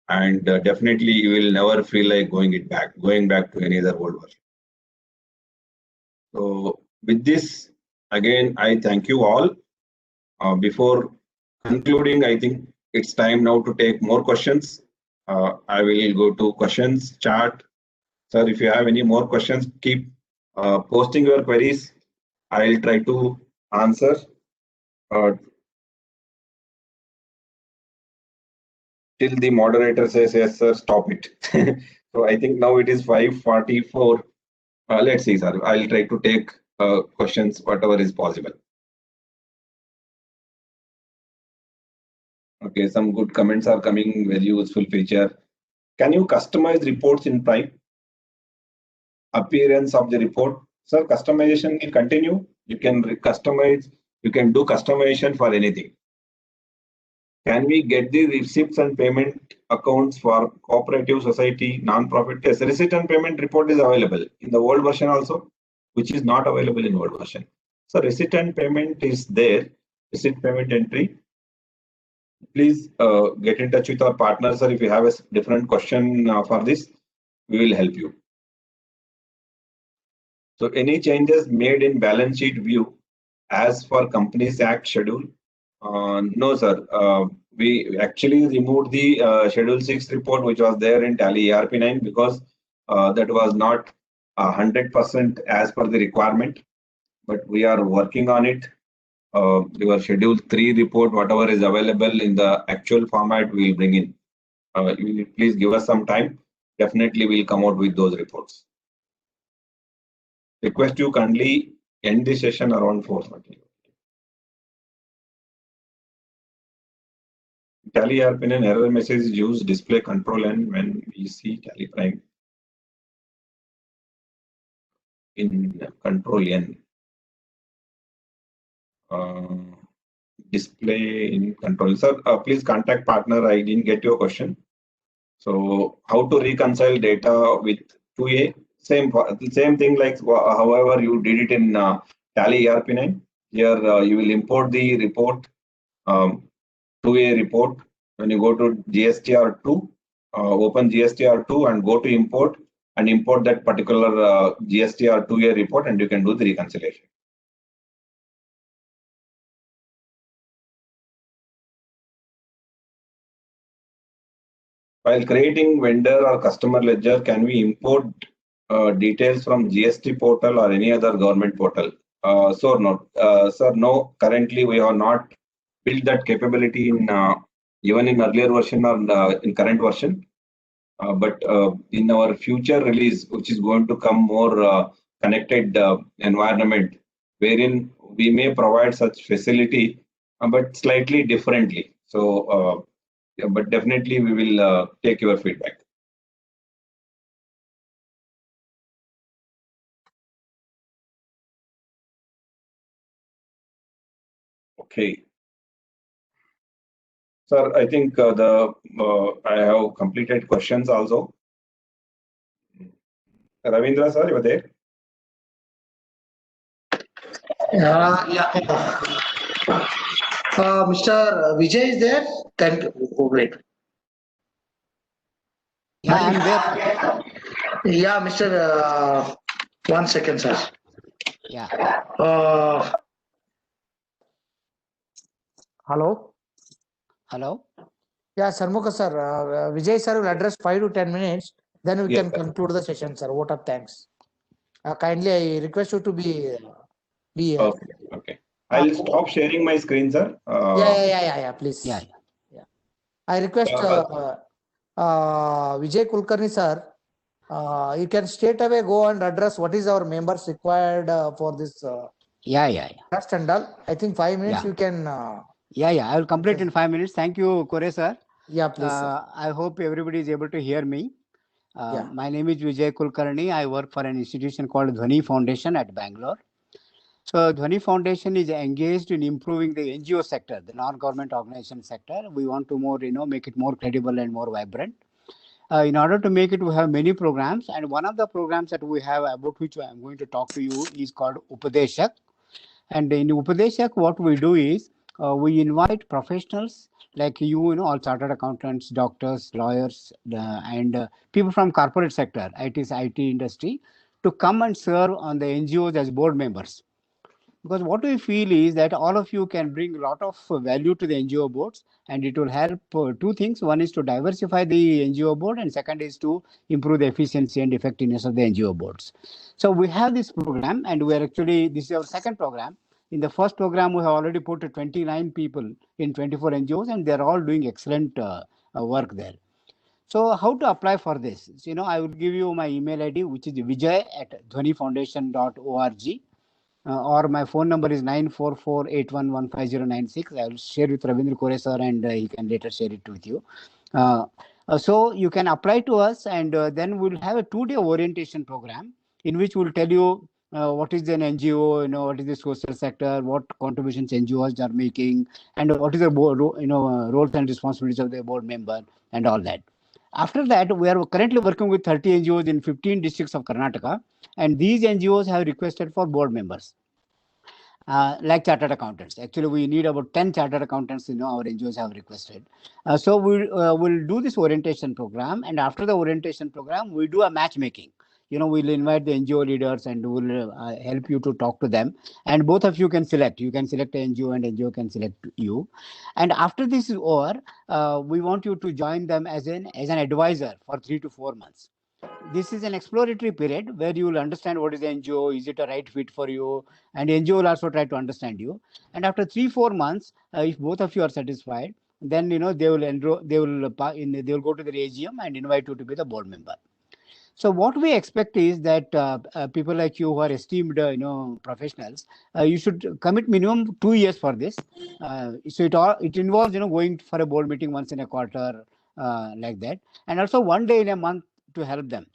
and definitely you will never feel like going back to any other old version. So with this, again, I thank you all. Before concluding, I think it's time now to take more questions. I will go to questions chat. Sir, if you have any more questions, keep posting your queries. I'll try to answer. Till the moderator says yes, sir, stop it. So I think now it is 5:44. Let's see, sir. I'll try to take questions, whatever is possible. Okay, some good comments are coming. Very useful feature. Can you customize reports in Prime? Appearance of the report. Sir, customization will continue. You can customize. You can do customization for anything. Can we get the receipts and payment accounts for cooperative society, non-profit? Yes, receipt and payment report is available in the old version also, which is not available in old version. So receipt and payment is there. Receipt payment entry. Please get in touch with our partner, sir. If you have a different question for this, we will help you. So any changes made in balance sheet view as for Companies Act schedule? No, sir. We actually removed the Schedule 6 report, which was there in Tally ERP9, because that was not 100% as per the requirement. But we are working on it. Your Schedule 3 report, whatever is available in the actual format, we will bring in. You will please give us some time. Definitely, we'll come out with those reports. Request you kindly end the session around 4:30. Tally ERP9 error message is used display control N when we see Tally Prime in control N. Display in control. Sir, please contact partner. I didn't get your question. So how to reconcile data with 2A? Same thing like however you did it in Tally ERP9. Here you will import the report, 2A report. When you go to GSTR2, open GSTR2 and go to import and import that particular GSTR2A report, and you can do the reconciliation. While creating vendor or customer ledger, can we import details from GST portal or any other government portal? So no, sir, no. Currently, we have not built that capability in even in earlier version or in current version. But in our future release, which is going to come more connected environment, wherein we may provide such facility, but slightly differently. So. Yeah, but definitely we will take your feedback. Okay. Sir, I think I have completed questions also. Ravindra, sir, you are there? Yeah. Mr. Vijay is there? Thank you. Oh, great. Yeah, I'm there. Yeah, Mr. 1 second, sir. Yeah. Hello. Hello. Yeah, Sharmuka sir, Vijay sir will address 5 to 10 minutes. Then we Yes, can sir. conclude the session, sir. Vote of thanks. Kindly, I request you to be here. Okay. Okay. I'll stop sharing my screen, sir. Yeah. Please. Yeah. Yeah. I request Uh, Vijay Kulkarni sir. You can straight away go and address what is our members required for this Yeah. trust and all. I think 5 minutes Yeah. you can. Yeah. I will complete in 5 minutes. Thank you, Kore sir. Yeah, please, sir. I hope everybody is able to hear me. Yeah. My name is Vijay Kulkarni. I work for an institution called Dhwani Foundation at Bangalore. So Dhwani Foundation is engaged in improving the NGO sector, the non-government organization sector. We want to more, make it more credible and more vibrant. In order to make it, we have many programs, and one of the programs that we have about which I am going to talk to you is called Upadeshak. And in Upadeshak, what we do is we invite professionals like all chartered accountants, doctors, lawyers, and people from corporate sector, IT industry, to come and serve on the NGOs as board members. Because what we feel is that all of you can bring a lot of value to the NGO boards, and it will help two things. One is to diversify the NGO board, and second is to improve the efficiency and effectiveness of the NGO boards. So we have this program, and we are actually, this is our second program. In the first program, we have already put 29 people in 24 NGOs, and they're all doing excellent work there. So how to apply for this? So, I will give you my email ID, which is vijay@dhwanifoundation.org. Or my phone number is 944811509 I will share with Ravindra Kore sir, and he can later share it with you. So you can apply to us, and then we'll have a 2-day orientation program in which we'll tell you what is an NGO, what is the social sector, what contributions NGOs are making, and what is the board, roles and responsibilities of the board member, and all that. After that, we are currently working with 30 NGOs in 15 districts of Karnataka, and these NGOs have requested for board members. Like chartered accountants. Actually, we need about 10 chartered accountants, our NGOs have requested. So we'll do this orientation program, and after the orientation program, we do a matchmaking. We'll invite the NGO leaders, and we'll help you to talk to them. And both of you can select. You can select an NGO, and NGO can select you. And after this is over, we want you to join them as an advisor for 3 to 4 months. This is an exploratory period where you will understand what is the NGO, is it a right fit for you, and NGO will also try to understand you. And after 3-4 months, if both of you are satisfied, then they will enroll, they will go to the AGM and invite you to be the board member. So what we expect is that people like you who are esteemed, professionals, you should commit minimum 2 years for this. So it involves, going for a board meeting once in a quarter, like that, and also 1 day in a month to help them.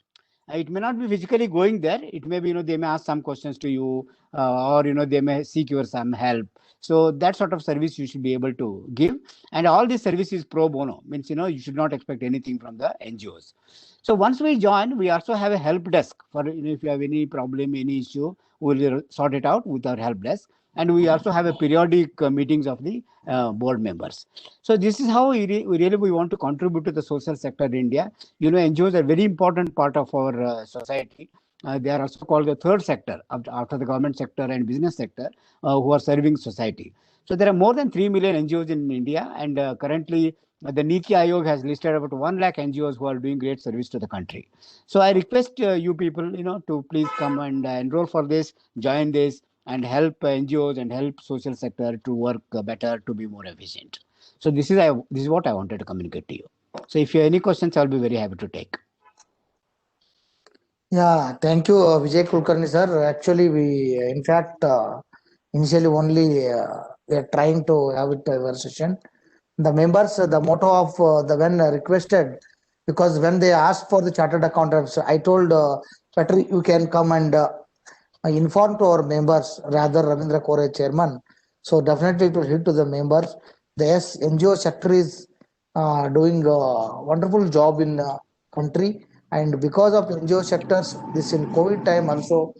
It may not be physically going there. It may be, they may ask some questions to you, or, they may seek your some help. So that sort of service you should be able to give. And all this service is pro bono, means, you should not expect anything from the NGOs. So once we join, we also have a help desk for, if you have any problem, any issue, we'll sort it out with our help desk. And we also have a periodic meetings of the board members. So this is how we want to contribute to the social sector in India. NGOs are a very important part of our society. They are also called the third sector after the government sector and business sector, who are serving society. So there are more than 3 million NGOs in India, and currently the Niti Aayog has listed about 1 lakh NGOs who are doing great service to the country. So I request you people, to please come and enroll for this, join this, and help NGOs and help social sector to work better, to be more efficient. So this is what I wanted to communicate to you. So if you have any questions, I'll be very happy to take. Yeah, thank you, Vijay Kulkarni sir. Actually, we, in fact, initially only we are trying to have it our session. The members, the motto of the when requested, because when they asked for the chartered accountants, I told Patrick, you can come and inform to our members, rather Ravindra Kore chairman. So definitely it will hit to the members. The NGO sector is doing a wonderful job in country, and because of NGO sectors, this in COVID time also,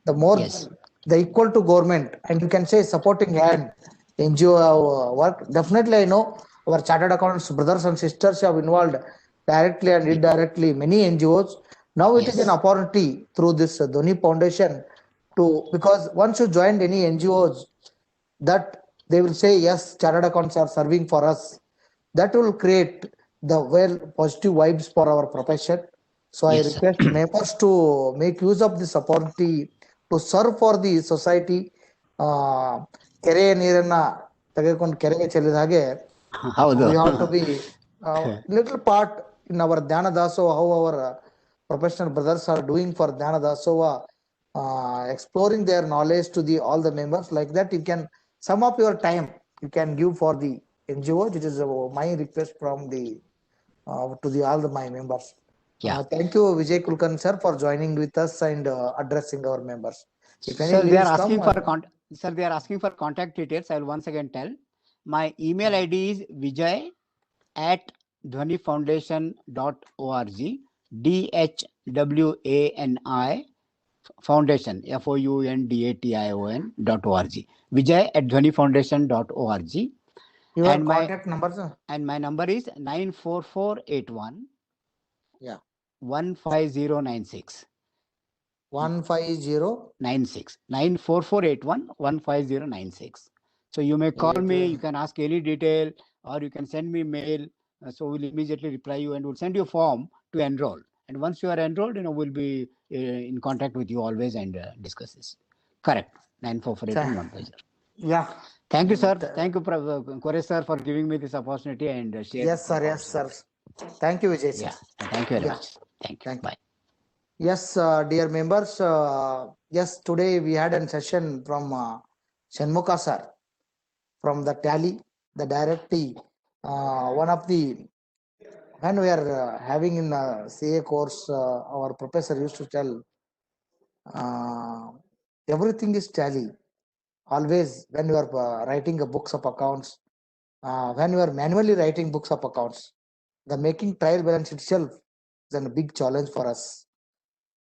the more Yes. the equal to government, and you can say supporting hand NGO work. Definitely, I know our chartered accountants, brothers and sisters have involved directly and indirectly many NGOs. Now it is an Yes. opportunity through this Dhwani Foundation to, because once you joined any NGOs, that they will say yes, chartered accounts are serving for us. That will create the well positive vibes for our profession. So I Yes, sir. request members to make use of this opportunity to serve for the society. ಕೆರೆಯ ನೀರನ್ನ ತೆಗೆದುಕೊಂಡು ಕೆರೆಗೆ ಚೆಲ್ಲಿದ ಹಾಗೆ ಹೌದು. we have to be little part in our Dhyana Dasova, how our professional brothers are doing for Dhyana Dasova, exploring their knowledge to the all the members. Like that, you can sum up your time. You can give for the NGO. It is my request from the to the all the my members. Yeah. Thank you, Vijay Kulkarni sir, for joining with us and addressing our members. If any Sir, they are leaves asking come, for sir, they are asking for contact details. I will once again tell. My email ID is vijay@dhwanifoundation.org. DHWANI Foundation, FOUNDATION.org. Vijay@dhwanifoundation.org. your and my- contact numbers. And my number is 94481 Yeah. 15096. 150 96 94481 15096. So you may call me, you can ask any detail, or you can send me mail. So we'll immediately reply you and we'll send you a form to enroll. And once you are enrolled, we'll be in contact with you always and discuss this. Correct. 94481 150. Yeah. Thank you, sir. Thank you, Kore sir, for giving me this opportunity and sharing. Yes, sir. Yes, sir. Thank you, Vijay sir. Yeah. Thank you very Yeah. much. Thank you. Thank you. Bye. Yes, dear members. Yes, today we had a session from Shanmukha sir from the Tally, the directly one of the when we are having in the CA course, our professor used to tell everything is Tally. Always when you are writing a books of accounts, when you are manually writing books of accounts, the making trial balance itself is a big challenge for us.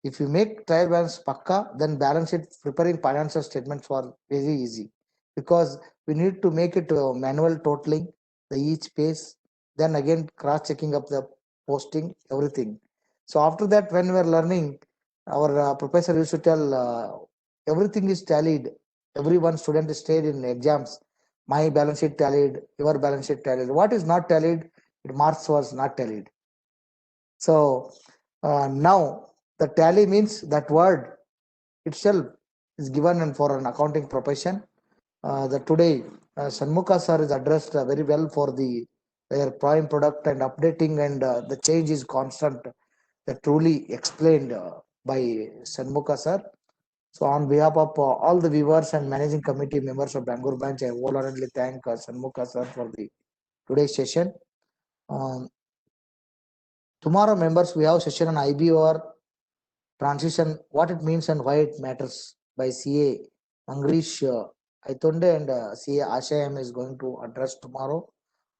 If you make trial balance pakka, then balance sheet preparing financial statements for very easy, because we need to make it manual totaling the each page, then again cross checking up the posting everything. So after that, when we are learning, our professor used to tell everything is tallied. Every one student stayed in exams. My balance sheet tallied, your balance sheet tallied. What is not tallied? Marks was not tallied. So now the tally means that word itself is given and for an accounting profession. The today Shanmukha sir is addressed very well for their prime product and updating, and the change is constant. That truly explained by Shanmukha sir. So on behalf of all the viewers and managing committee members of Bangalore branch, I wholeheartedly thank Shanmukha sir for the today's session. Tomorrow, members, we have session on IBOR transition, what it means and why it matters by CA Angrish Aitonde and CA Ashayam is going to address tomorrow.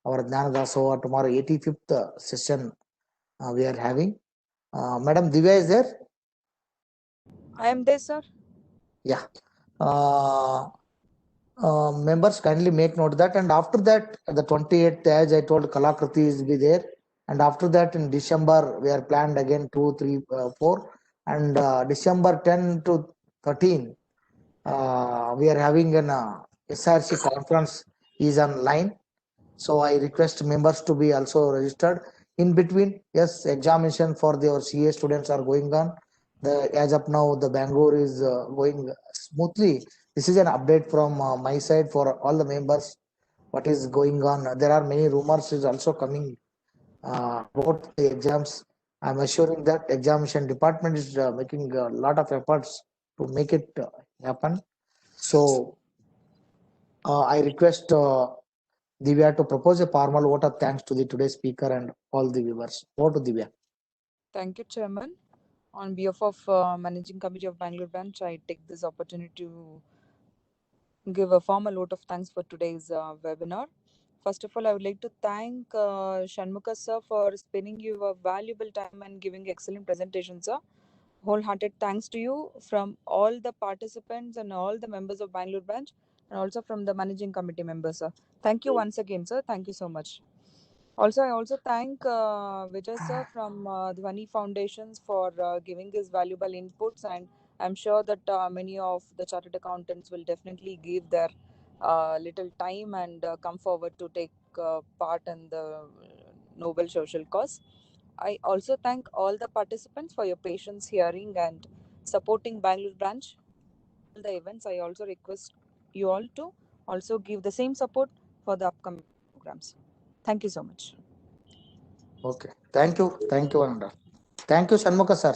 Our Dhyana Dasova tomorrow 85th session we are having. Madam Divya is there? I am there, sir. Yeah. Members kindly make note of that, and after that the 28th, as I told, Kalakriti is be there, and after that in December we are planned again 2, 3, 4, and December 10 to 13 we are having an SRC conference is online. So I request members to be also registered. In between, yes, examination for their CA students are going on. As of now, the Bangalore is going smoothly. This is an update from my side for all the members. What is going on? There are many rumors is also coming about the exams. I'm assuring that examination department is making a lot of efforts to make it happen. So I request Divya to propose a formal vote of thanks to the today's speaker and all the viewers. Over to Divya. Thank you, Chairman. On behalf of Managing Committee of Bangalore Branch, I take this opportunity to give a formal vote of thanks for today's webinar. First of all, I would like to thank Shanmukha sir for spending your valuable time and giving excellent presentation, sir. Wholehearted thanks to you from all the participants and all the members of Bangalore Branch, and also from the Managing Committee members, sir. Thank you once again, sir. Thank you so much. Also, I also thank Vijay sir from Dhwani Foundations for giving his valuable inputs, and I'm sure that many of the chartered accountants will definitely give their little time and come forward to take part in the noble social cause. I also thank all the participants for your patience, hearing, and supporting Bangalore branch. The events, I also request you all to also give the same support for the upcoming programs. Thank you so much. Okay. Thank you. Thank you, Ananda. Thank you, Shanmukha sir.